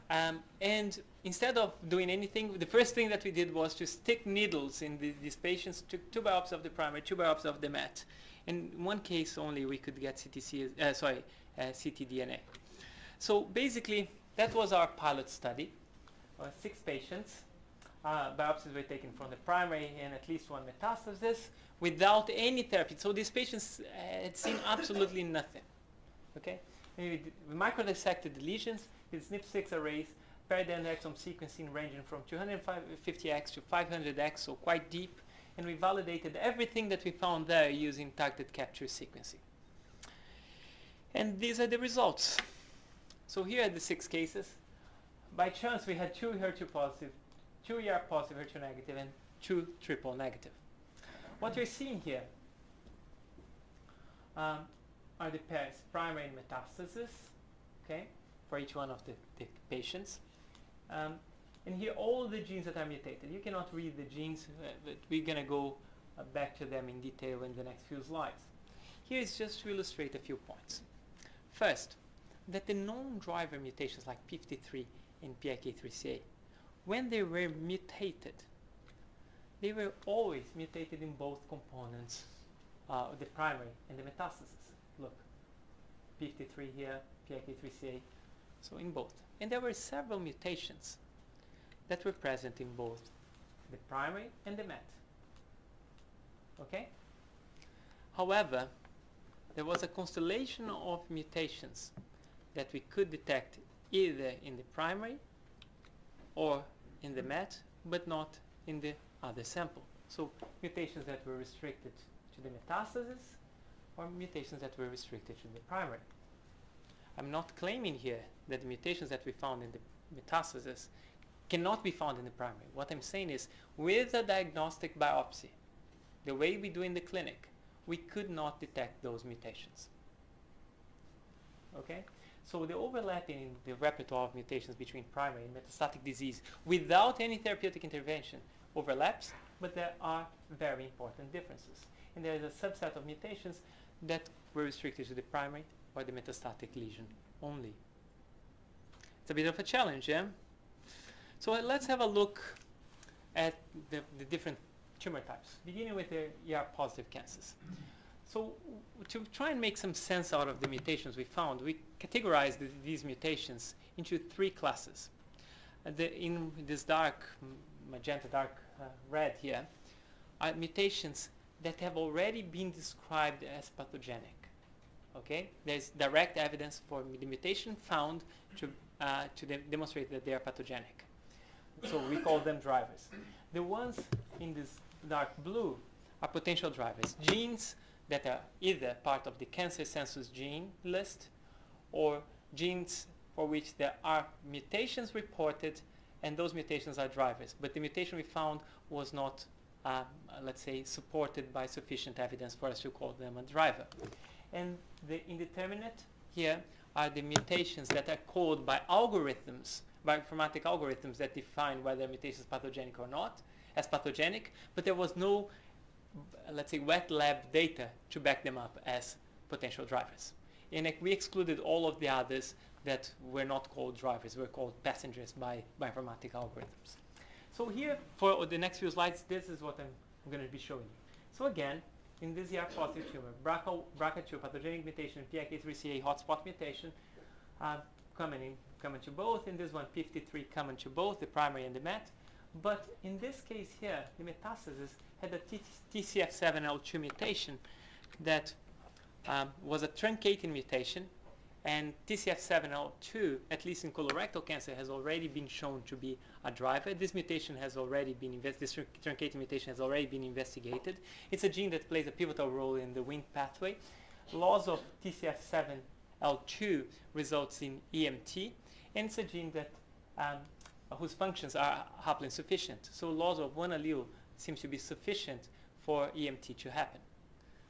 Speaker 2: And instead of doing anything, the first thing that we did was to stick needles in these patients, took 2 biopsies of the primary, 2 biopsies of the met. In one case only we could get ctDNA. So basically, that was our pilot study. 6 patients. Biopsies were taken from the primary and at least 1 metastasis without any therapy. So these patients had seen absolutely nothing. Okay? We microdissected the lesions with SNP6 arrays, paired end exome sequencing ranging from 250x to 500x, so quite deep, and we validated everything that we found there using targeted capture sequencing. And these are the results. So here are the 6 cases. By chance, we had 2 HER2-positive, 2 ER+, HER2-negative, and 2 triple-negative. What you're seeing here are the pairs primary and metastasis, okay, for each one of the patients. And here all the genes that are mutated. You cannot read the genes, but we're going to go back to them in detail in the next few slides. Here is just to illustrate a few points. First, that the known driver mutations like P53 and PIK3CA, when they were mutated, they were always mutated in both components, the primary and the metastasis. Look, P53 here, PIK3CA, so in both. And there were several mutations that were present in both the primary and the met. Okay? However, there was a constellation of mutations that we could detect either in the primary or in the met, but not in the other sample. So mutations that were restricted to the metastasis or mutations that were restricted to the primary. I'm not claiming here that the mutations that we found in the metastasis cannot be found in the primary. What I'm saying is, with a diagnostic biopsy, the way we do in the clinic, we could not detect those mutations. Okay? So the overlapping in the repertoire of mutations between primary and metastatic disease without any therapeutic intervention overlaps, but there are very important differences. And there is a subset of mutations that were restricted to the primary or the metastatic lesion only. It's a bit of a challenge, yeah? So let's have a look at the different tumor types, beginning with the ER-positive cancers. So to try and make some sense out of the mutations we found, we categorized these mutations into three classes. In this dark magenta, dark red here, are mutations that have already been described as pathogenic. Okay, there's direct evidence for the mutation found to demonstrate that they are pathogenic. So we call them drivers. The ones in this dark blue are potential drivers, genes that are either part of the cancer census gene list or genes for which there are mutations reported, and those mutations are drivers. But the mutation we found was not, let's say, supported by sufficient evidence for us to call them a driver. And the indeterminate here are the mutations that are coded by algorithms, by informatic algorithms that define whether a mutation is pathogenic or not, as pathogenic, but there was no, let's say, wet lab data to back them up as potential drivers. And we excluded all of the others that were not called drivers, were called passengers by informatic algorithms. So here, for the next few slides, this is what I'm going to be showing you. So again, in this ER-positive tumor, BRCA2 pathogenic mutation, PI3KCA hotspot mutation, common to both. In this one, 53 common to both, the primary and the MET. But in this case here, the metastasis had a TCF7L2 mutation that was a truncating mutation, and TCF7L2, at least in colorectal cancer, has already been shown to be a driver. This mutation has already been this truncating mutation has already been investigated. It's a gene that plays a pivotal role in the Wnt pathway. Loss of TCF7L2 results in EMT, and it's a gene that whose functions are haploinsufficient. So loss of one allele seems to be sufficient for EMT to happen.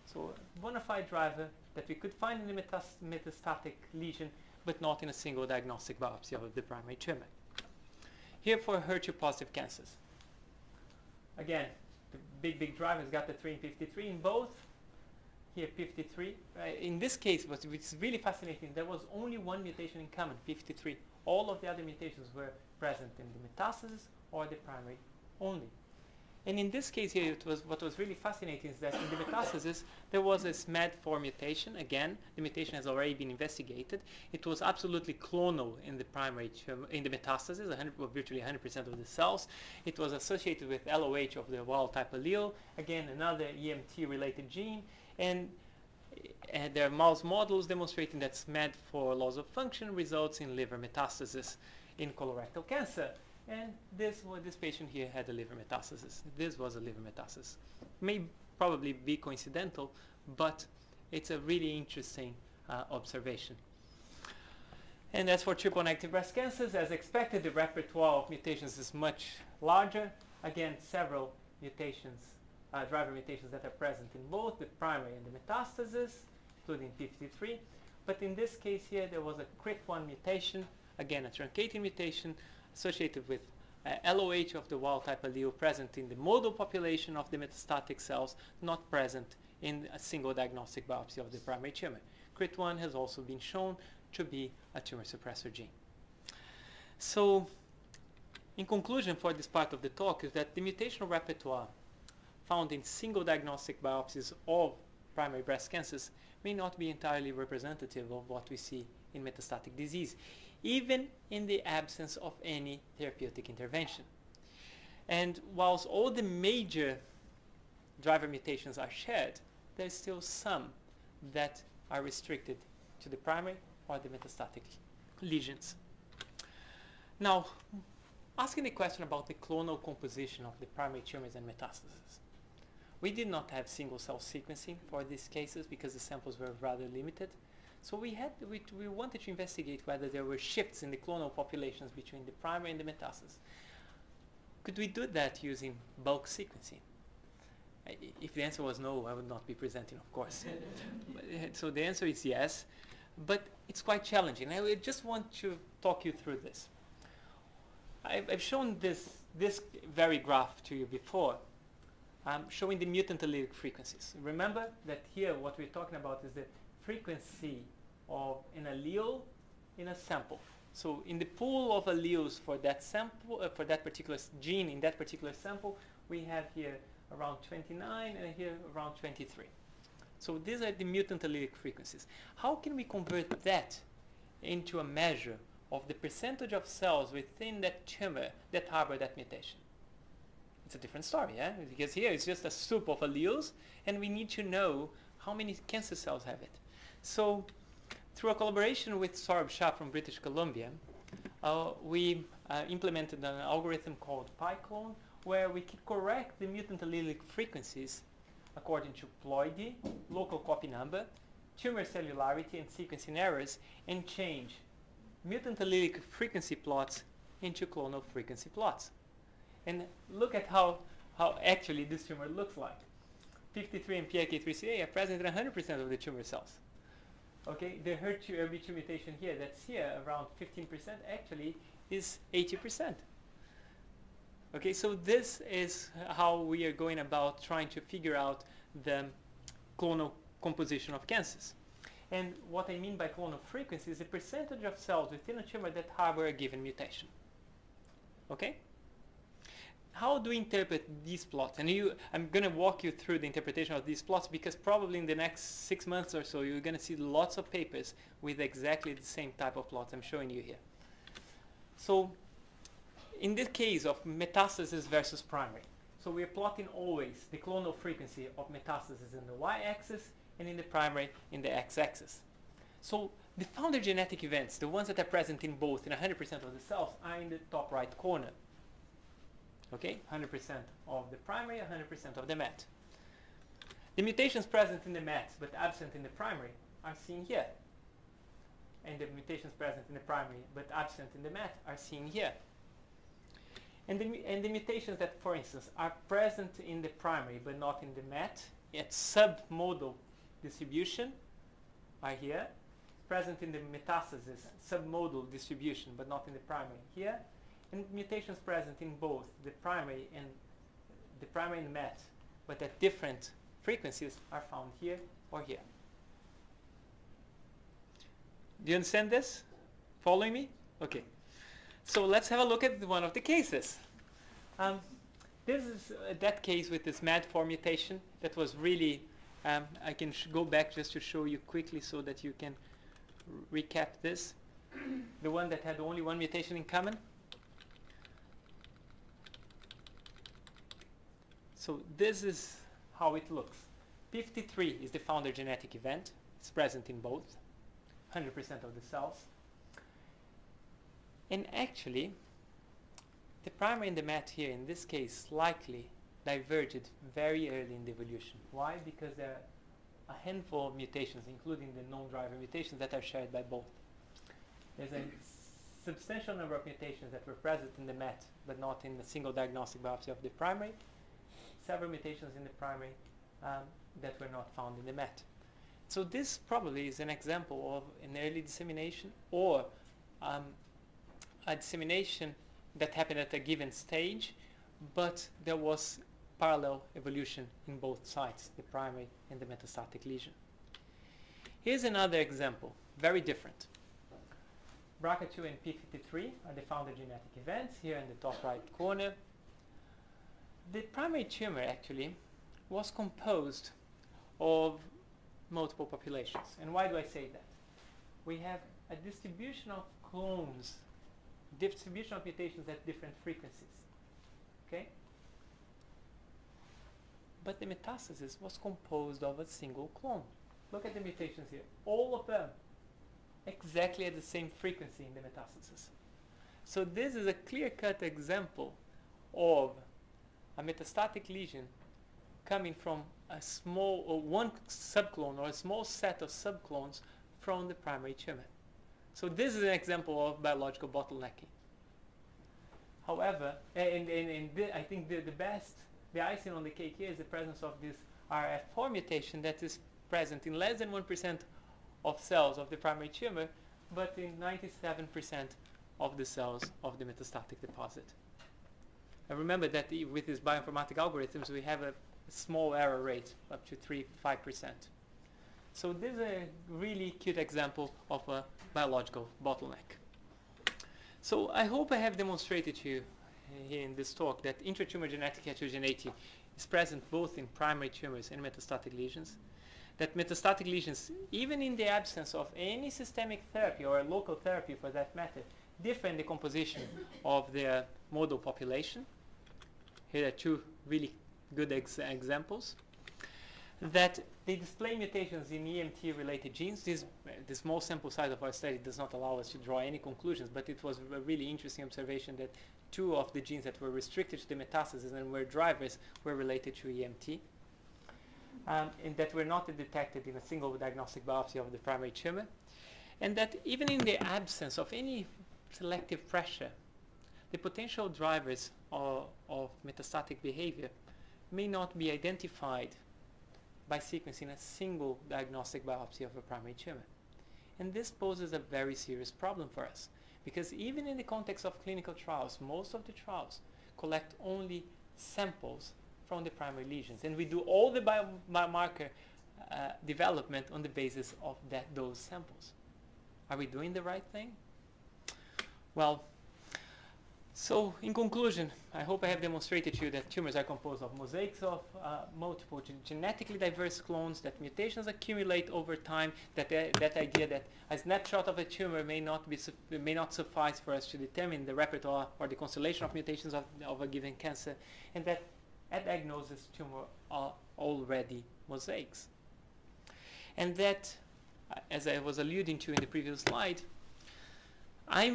Speaker 2: So a bona fide driver that we could find in the metastatic lesion, but not in a single diagnostic biopsy of the primary tumor. Here for HER2-positive cancers. Again, the big drivers got the 3 and 53 in both. Here 53. In this case, which is really fascinating, there was only one mutation in common, 53. All of the other mutations were present in the metastasis or the primary only. And in this case here, what was really fascinating is that in the metastasis, there was a SMAD4 mutation. Again, the mutation has already been investigated. It was absolutely clonal in the primary tumor, in the metastasis, virtually 100% of the cells. It was associated with LOH of the wild-type allele. Again, another EMT-related gene. And there are mouse models demonstrating that SMAD4 loss of function results in liver metastasis in colorectal cancer. And this patient here had a liver metastasis. This was a liver metastasis. May probably be coincidental, but it's a really interesting observation. And as for triple-negative breast cancers, as expected, the repertoire of mutations is much larger. Again, several mutations, driver mutations that are present in both the primary and the metastasis, including 53. But in this case here, there was a CRIT1 mutation, again, a truncating mutation, associated with LOH of the wild-type allele present in the model population of the metastatic cells, not present in a single diagnostic biopsy of the primary tumor. CRIT1 has also been shown to be a tumor suppressor gene. So, in conclusion for this part of the talk is that the mutational repertoire found in single diagnostic biopsies of primary breast cancers may not be entirely representative of what we see in metastatic disease, even in the absence of any therapeutic intervention. And whilst all the major driver mutations are shared, there's still some that are restricted to the primary or the metastatic lesions. Now, asking the question about the clonal composition of the primary tumors and metastases. We did not have single cell sequencing for these cases because the samples were rather limited. So we wanted to investigate whether there were shifts in the clonal populations between the primary and the metastasis. Could we do that using bulk sequencing? If the answer was no, I would not be presenting, of course. So the answer is yes, but it's quite challenging. I just want to talk you through this. I've shown this very graph to you before, showing the mutant allelic frequencies. Remember that here what we're talking about is the frequency of an allele in a sample. So in the pool of alleles for that sample, for that particular gene in that particular sample, we have here around 29 and here around 23. So these are the mutant allelic frequencies. How can we convert that into a measure of the percentage of cells within that tumor that harbor that mutation? It's a different story, yeah? Because here it's just a soup of alleles, and we need to know how many cancer cells have it. So through a collaboration with Saurabh Shah from British Columbia, we implemented an algorithm called PyClone, where we can correct the mutant allelic frequencies according to ploidy, local copy number, tumor cellularity, and sequencing errors, and change mutant allelic frequency plots into clonal frequency plots. And look at how actually this tumor looks like. 53 and PIK3CA are present in 100% of the tumor cells. Okay, the HER2 mutation here, that's here around 15%, actually is 80%. Okay, so this is how we are going about trying to figure out the clonal composition of cancers. And what I mean by clonal frequency is the percentage of cells within a tumor that harbor a given mutation. Okay? How do we interpret these plots? And I'm going to walk you through the interpretation of these plots, because probably in the next 6 months or so you're going to see lots of papers with exactly the same type of plots I'm showing you here. So in this case of metastasis versus primary, so we're plotting always the clonal frequency of metastasis in the y-axis and in the primary in the x-axis. So the founder genetic events, the ones that are present in both, in 100% of the cells, are in the top right corner. Okay, 100% of the primary, 100% of the MET. The mutations present in the MET but absent in the primary are seen here. And the mutations present in the primary but absent in the MET are seen here. And the mutations that, for instance, are present in the primary but not in the MET at submodal distribution are here. Present in the metastasis submodal distribution but not in the primary here. And mutations present in both the primary and the MET but at different frequencies are found here or here. Do you understand this? Following me? Okay. So let's have a look at one of the cases. This is that case with this MAD4 mutation that was really, I can go back just to show you quickly so that you can recap this. The one that had only one mutation in common. So this is how it looks. 53 is the founder genetic event. It's present in both, 100% of the cells. And actually, the primary and the MET here, in this case, likely diverged very early in the evolution. Why? Because there are a handful of mutations, including the non-driver mutations, that are shared by both. There's a substantial number of mutations that were present in the MET, but not in the single diagnostic biopsy of the primary. Several mutations in the primary that were not found in the MET. So this probably is an example of an early dissemination or a dissemination that happened at a given stage, but there was parallel evolution in both sides, the primary and the metastatic lesion. Here's another example, very different. BRCA2 and P53 are the founder genetic events here in the top right corner. The primary tumor actually was composed of multiple populations. And why do I say that? We have a distribution of clones, distribution of mutations at different frequencies. Okay? But the metastasis was composed of a single clone. Look at the mutations here. All of them exactly at the same frequency in the metastasis. So this is a clear-cut example of a metastatic lesion coming from a small or one subclone or a small set of subclones from the primary tumor. So this is an example of biological bottlenecking. However, I think the icing on the cake here is the presence of this RF4 mutation that is present in less than 1% of cells of the primary tumor, but in 97% of the cells of the metastatic deposit. And remember that with these bioinformatic algorithms, we have a small error rate, up to 3-5%. So this is a really cute example of a biological bottleneck. So I hope I have demonstrated to you here in this talk that intra-tumor genetic heterogeneity is present both in primary tumors and metastatic lesions. That metastatic lesions, even in the absence of any systemic therapy or a local therapy for that matter, differ in the composition of their model population. Here are two really good examples. That they display mutations in EMT-related genes. This small sample size of our study does not allow us to draw any conclusions, but it was a really interesting observation that two of the genes that were restricted to the metastasis and were drivers were related to EMT, and that were not detected in a single diagnostic biopsy of the primary tumor, and that even in the absence of any selective pressure, the potential drivers of metastatic behavior may not be identified by sequencing a single diagnostic biopsy of a primary tumor. And this poses a very serious problem for us, because even in the context of clinical trials, most of the trials collect only samples from the primary lesions, and we do all the biomarker development on the basis of those samples. Are we doing the right thing? Well, so in conclusion, I hope I have demonstrated to you that tumors are composed of mosaics of multiple genetically diverse clones, that mutations accumulate over time, that idea that a snapshot of a tumor may not suffice for us to determine the repertoire or the constellation of mutations of a given cancer, and that at diagnosis tumor are already mosaics. And that, as I was alluding to in the previous slide, I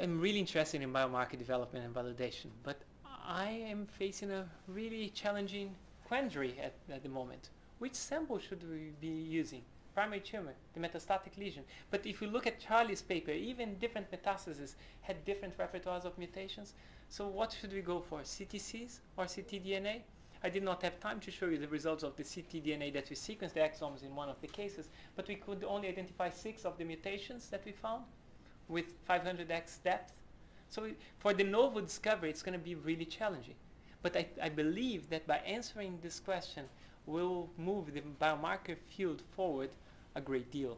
Speaker 2: am really interested in biomarker development and validation, but I am facing a really challenging quandary at the moment. Which sample should we be using? Primary tumor, the metastatic lesion. But if you look at Charlie's paper, even different metastases had different repertoires of mutations. So what should we go for, CTCs or ctDNA? I did not have time to show you the results of the ctDNA that we sequenced the exomes in one of the cases, but we could only identify 6 of the mutations that we found with 500x depth. So for de novo discovery, it's going to be really challenging. But I believe that by answering this question, we'll move the biomarker field forward a great deal.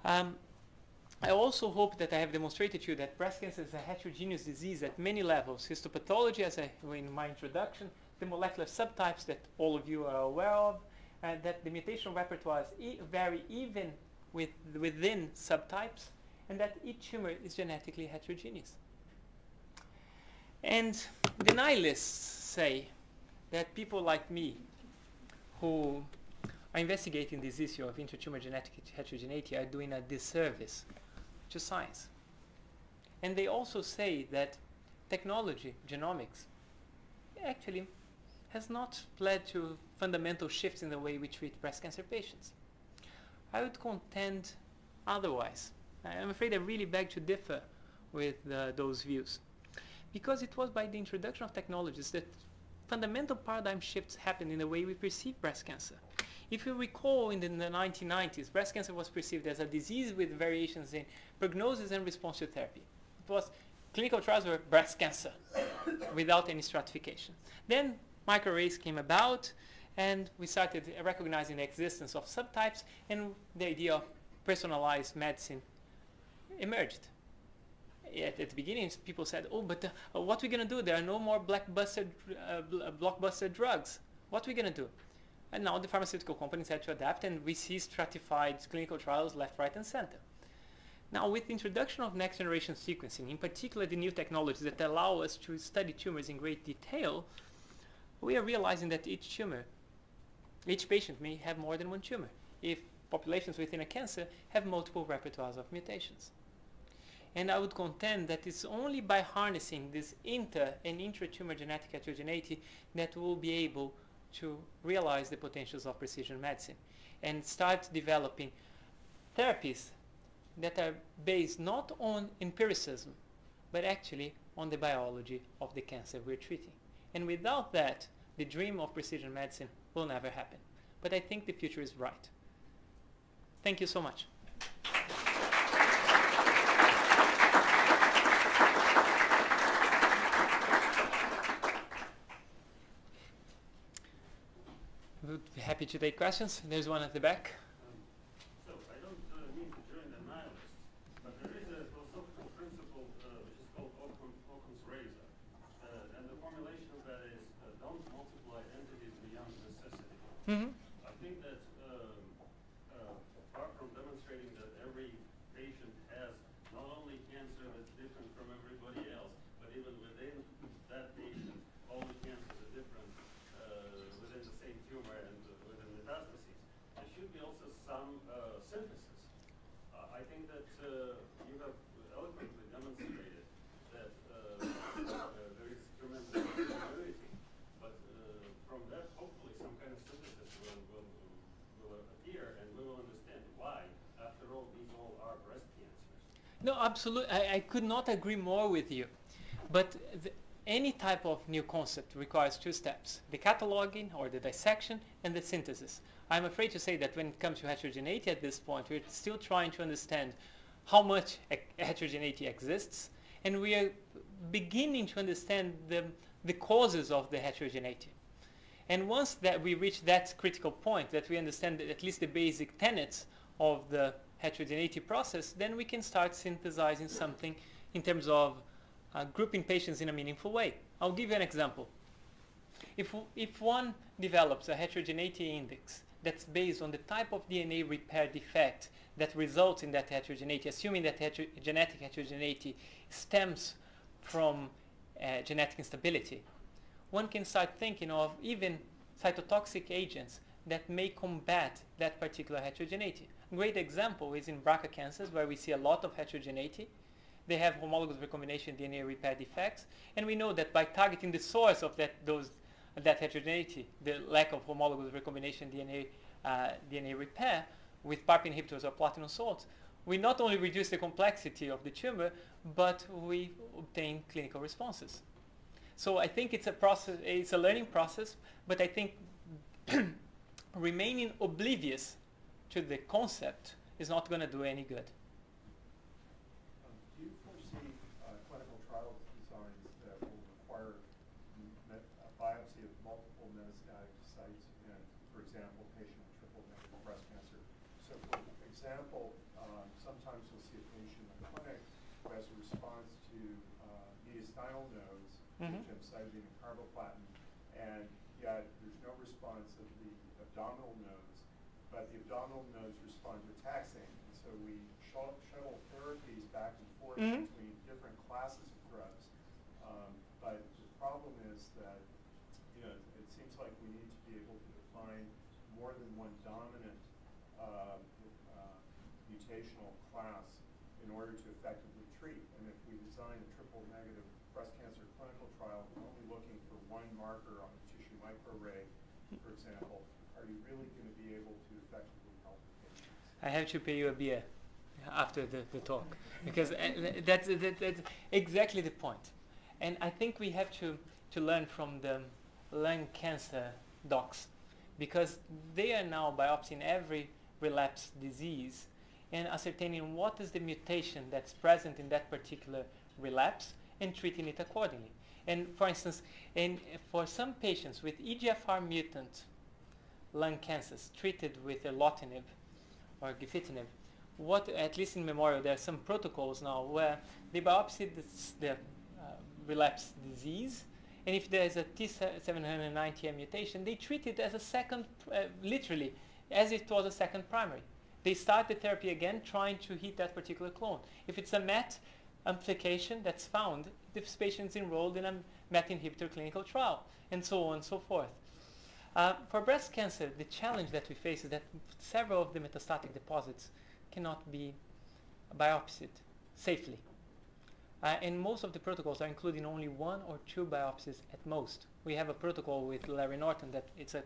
Speaker 2: I also hope that I have demonstrated to you that breast cancer is a heterogeneous disease at many levels. Histopathology, as in my introduction, the molecular subtypes that all of you are aware of, and that the mutational repertoires vary even within subtypes, and that each tumor is genetically heterogeneous. And the nihilists say that people like me who are investigating this issue of intra-tumor genetic heterogeneity are doing a disservice to science. And they also say that technology, genomics, actually has not led to fundamental shifts in the way we treat breast cancer patients. I would contend otherwise. I'm afraid I really beg to differ with those views, because it was by the introduction of technologies that fundamental paradigm shifts happened in the way we perceive breast cancer. If you recall, in the 1990s, breast cancer was perceived as a disease with variations in prognosis and response to therapy. It was, clinical trials were breast cancer without any stratification. Then microarrays came about, and we started recognizing the existence of subtypes, and the idea of personalized medicine emerged. At the beginning, people said, oh, but what are we going to do? There are no more blockbuster drugs. What are we going to do? And now the pharmaceutical companies had to adapt, and we see stratified clinical trials left, right, and center. Now, with the introduction of next-generation sequencing, in particular the new technologies that allow us to study tumors in great detail, we are realizing that each patient may have more than one tumor, if populations within a cancer have multiple repertoires of mutations. And I would contend that it's only by harnessing this inter- and intra-tumor genetic heterogeneity that we'll be able to realize the potentials of precision medicine and start developing therapies that are based not on empiricism, but actually on the biology of the cancer we're treating. And without that, the dream of precision medicine will never happen. But I think the future is bright. Thank you so much. Would be happy to take questions. There's one at the back.
Speaker 5: So I don't mean to join the nihilists, but there is a philosophical principle which is called Occam's razor, and the formulation of that is don't multiply entities beyond necessity.
Speaker 2: Mm-hmm.
Speaker 5: I think that apart from demonstrating that every patient has not only cancer that's different from everybody else, but even within that patient, all the cancers are different within the same tumor and within metastases. There should be also some synthesis. I think that you have eloquently demonstrated that there is tremendous variability, but from that, hopefully, some kind of synthesis will appear, and we will understand why, after all, these all are breast cancers.
Speaker 2: No, absolutely. I could not agree more with you. But any type of new concept requires two steps: the cataloging or the dissection and the synthesis. I'm afraid to say that when it comes to heterogeneity at this point, we're still trying to understand how much heterogeneity exists, and we are beginning to understand the causes of the heterogeneity. And once that we reach that critical point, that we understand at least the basic tenets of the heterogeneity process, then we can start synthesizing something in terms of grouping patients in a meaningful way. I'll give you an example. If one develops a heterogeneity index that's based on the type of DNA repair defect that results in that heterogeneity, assuming that genetic heterogeneity stems from genetic instability, one can start thinking of even cytotoxic agents that may combat that particular heterogeneity. A great example is in BRCA cancers, where we see a lot of heterogeneity. They have homologous recombination DNA repair defects, and we know that by targeting the source of that heterogeneity, the lack of homologous recombination DNA repair with PARP inhibitors or platinum salts, we not only reduce the complexity of the tumor, but we obtain clinical responses. So I think it's a process, it's a learning process, but I think remaining oblivious to the concept is not going to do any good.
Speaker 6: Do you foresee clinical trial designs that will require a biopsy of multiple metastatic sites in, for example, patient with triple-negative breast cancer? So, for example, sometimes you'll see a patient in the clinic who has a response to mediastinal nodes, gemcitabine and carboplatin, and yet there's no response of the abdominal nodes, but the abdominal nodes respond to taxane. And so we shuttle therapies back and forth between different classes of drugs. But the problem is that, you know, it seems like we need to be able to define more than one dominant mutational class in order to effectively treat. And if we design a triple-negative breast cancer clinical trial only looking for one marker on a tissue microarray, for example, are you really going to be able to effectively help the patients?
Speaker 2: I have to pay you a beer after the talk, because that's exactly the point. And I think we have to learn from the lung cancer docs, because they are now biopsying every relapsed disease and ascertaining what is the mutation that's present in that particular relapse and treating it accordingly. And for instance, for some patients with EGFR mutant lung cancers treated with erlotinib or gefitinib, at least in Memorial, there are some protocols now where they biopsy the relapsed disease, and if there is a T790M mutation, they treat it as a second, literally, as it was a second primary. They start the therapy again, trying to hit that particular clone. If it's a MET amplification that's found, this patient's enrolled in a MET inhibitor clinical trial, and so on and so forth. For breast cancer, the challenge that we face is that several of the metastatic deposits cannot be biopsied safely. And most of the protocols are including only 1 or 2 biopsies at most. We have a protocol with Larry Norton that it's a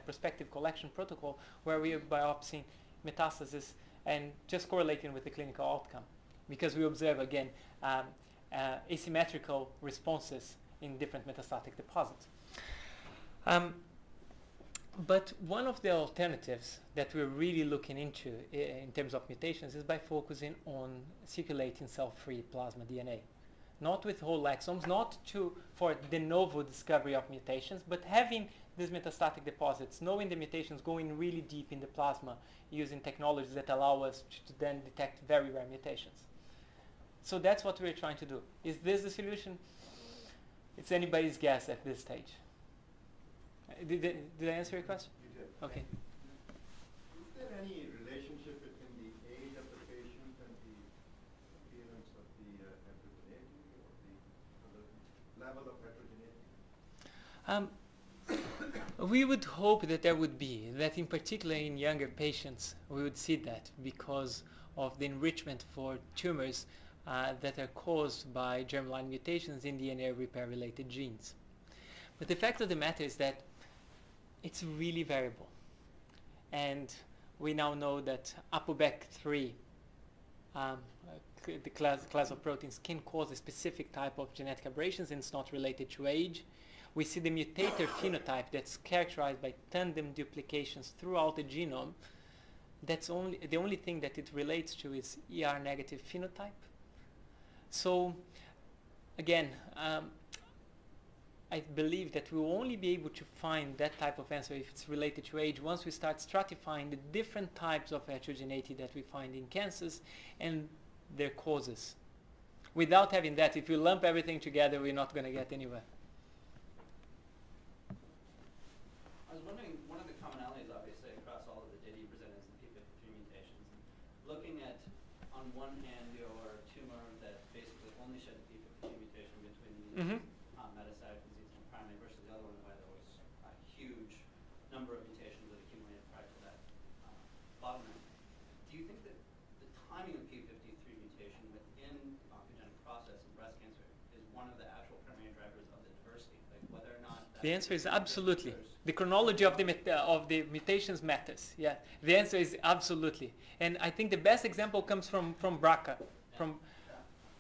Speaker 2: prospective collection protocol where we are biopsying metastasis and just correlating with the clinical outcome. Because we observe, again, asymmetrical responses in different metastatic deposits. But one of the alternatives that we're really looking into in terms of mutations is by focusing on circulating cell-free plasma DNA. Not with whole exomes, not for de novo discovery of mutations, but having these metastatic deposits, knowing the mutations, going really deep in the plasma using technologies that allow us to then detect very rare mutations. So that's what we're trying to do. Is this the solution? It's anybody's guess at this stage. Did I answer your question?
Speaker 7: You did.
Speaker 2: Okay.
Speaker 7: Is there any relationship between the age of the patient and the appearance of the heterogeneity or the level of heterogeneity?
Speaker 2: We would hope that there would be, that in particular in younger patients, we would see that because of the enrichment for tumors that are caused by germline mutations in DNA repair-related genes. But the fact of the matter is that it's really variable. And we now know that ApoBec3, the class of proteins, can cause a specific type of genetic aberrations, and it's not related to age. We see the mutator phenotype that's characterized by tandem duplications throughout the genome. That's the only thing that it relates to is ER negative phenotype. So again, I believe that we will only be able to find that type of answer if it's related to age once we start stratifying the different types of heterogeneity that we find in cancers and their causes. Without having that, if we lump everything together, we're not going to get anywhere.
Speaker 3: I was wondering, one of the commonalities obviously across all of the data you presented is the p53 mutations. Looking at, on one hand, your tumor that basically only shed the p53 mutation between the metastatic disease and primary versus the other one where there was a huge number of mutations that accumulated prior to that bottleneck. Do you think that the timing of p53 mutation within the oncogenic process in breast cancer is one of the actual primary drivers of the diversity? Like whether or not
Speaker 2: the answer is absolutely. The chronology of the mutations matters. Yeah, the answer is absolutely. And I think the best example comes from BRCA.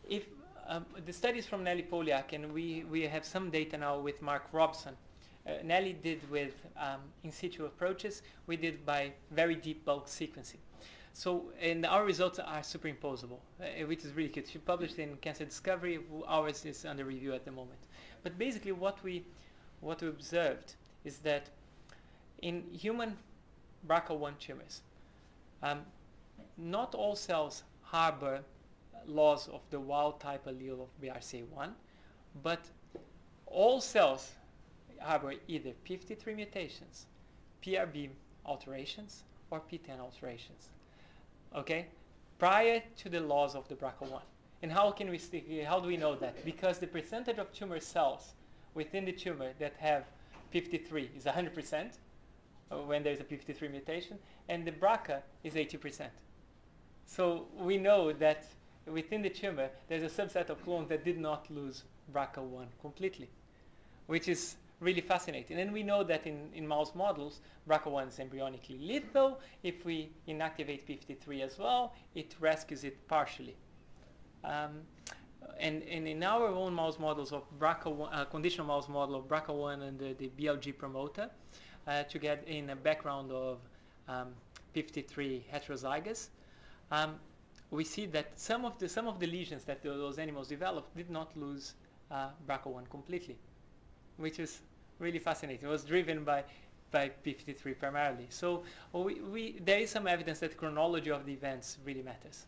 Speaker 2: The studies from Nelly Poliak, and we have some data now with Mark Robson. Nelly did with in situ approaches. We did by very deep bulk sequencing. So, and our results are superimposable, which is really good. She published in Cancer Discovery. Ours is under review at the moment. But basically, what we observed is that in human BRCA1 tumors, not all cells harbor loss of the wild type allele of BRCA1, but all cells harbor either p53 mutations, PRB alterations, or PTEN alterations. Okay, prior to the loss of the BRCA1. And how do we know that? Because the percentage of tumor cells within the tumor that have 53 is 100% when there's a 53 mutation, and the BRCA is 80%. So we know that within the tumor there's a subset of clones that did not lose BRCA1 completely, which is really fascinating. And we know that in mouse models, BRCA1 is embryonically lethal. If we inactivate p53 as well, it rescues it partially. And in our own mouse models of BRCA1, conditional mouse model of BRCA1 and the BLG promoter, to get in a background of 53 heterozygous, we see that some of the lesions that those animals developed did not lose BRCA1 completely, which is really fascinating. It was driven by p53 primarily. So there is some evidence that chronology of the events really matters.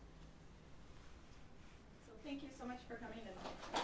Speaker 1: So thank you so much for coming in.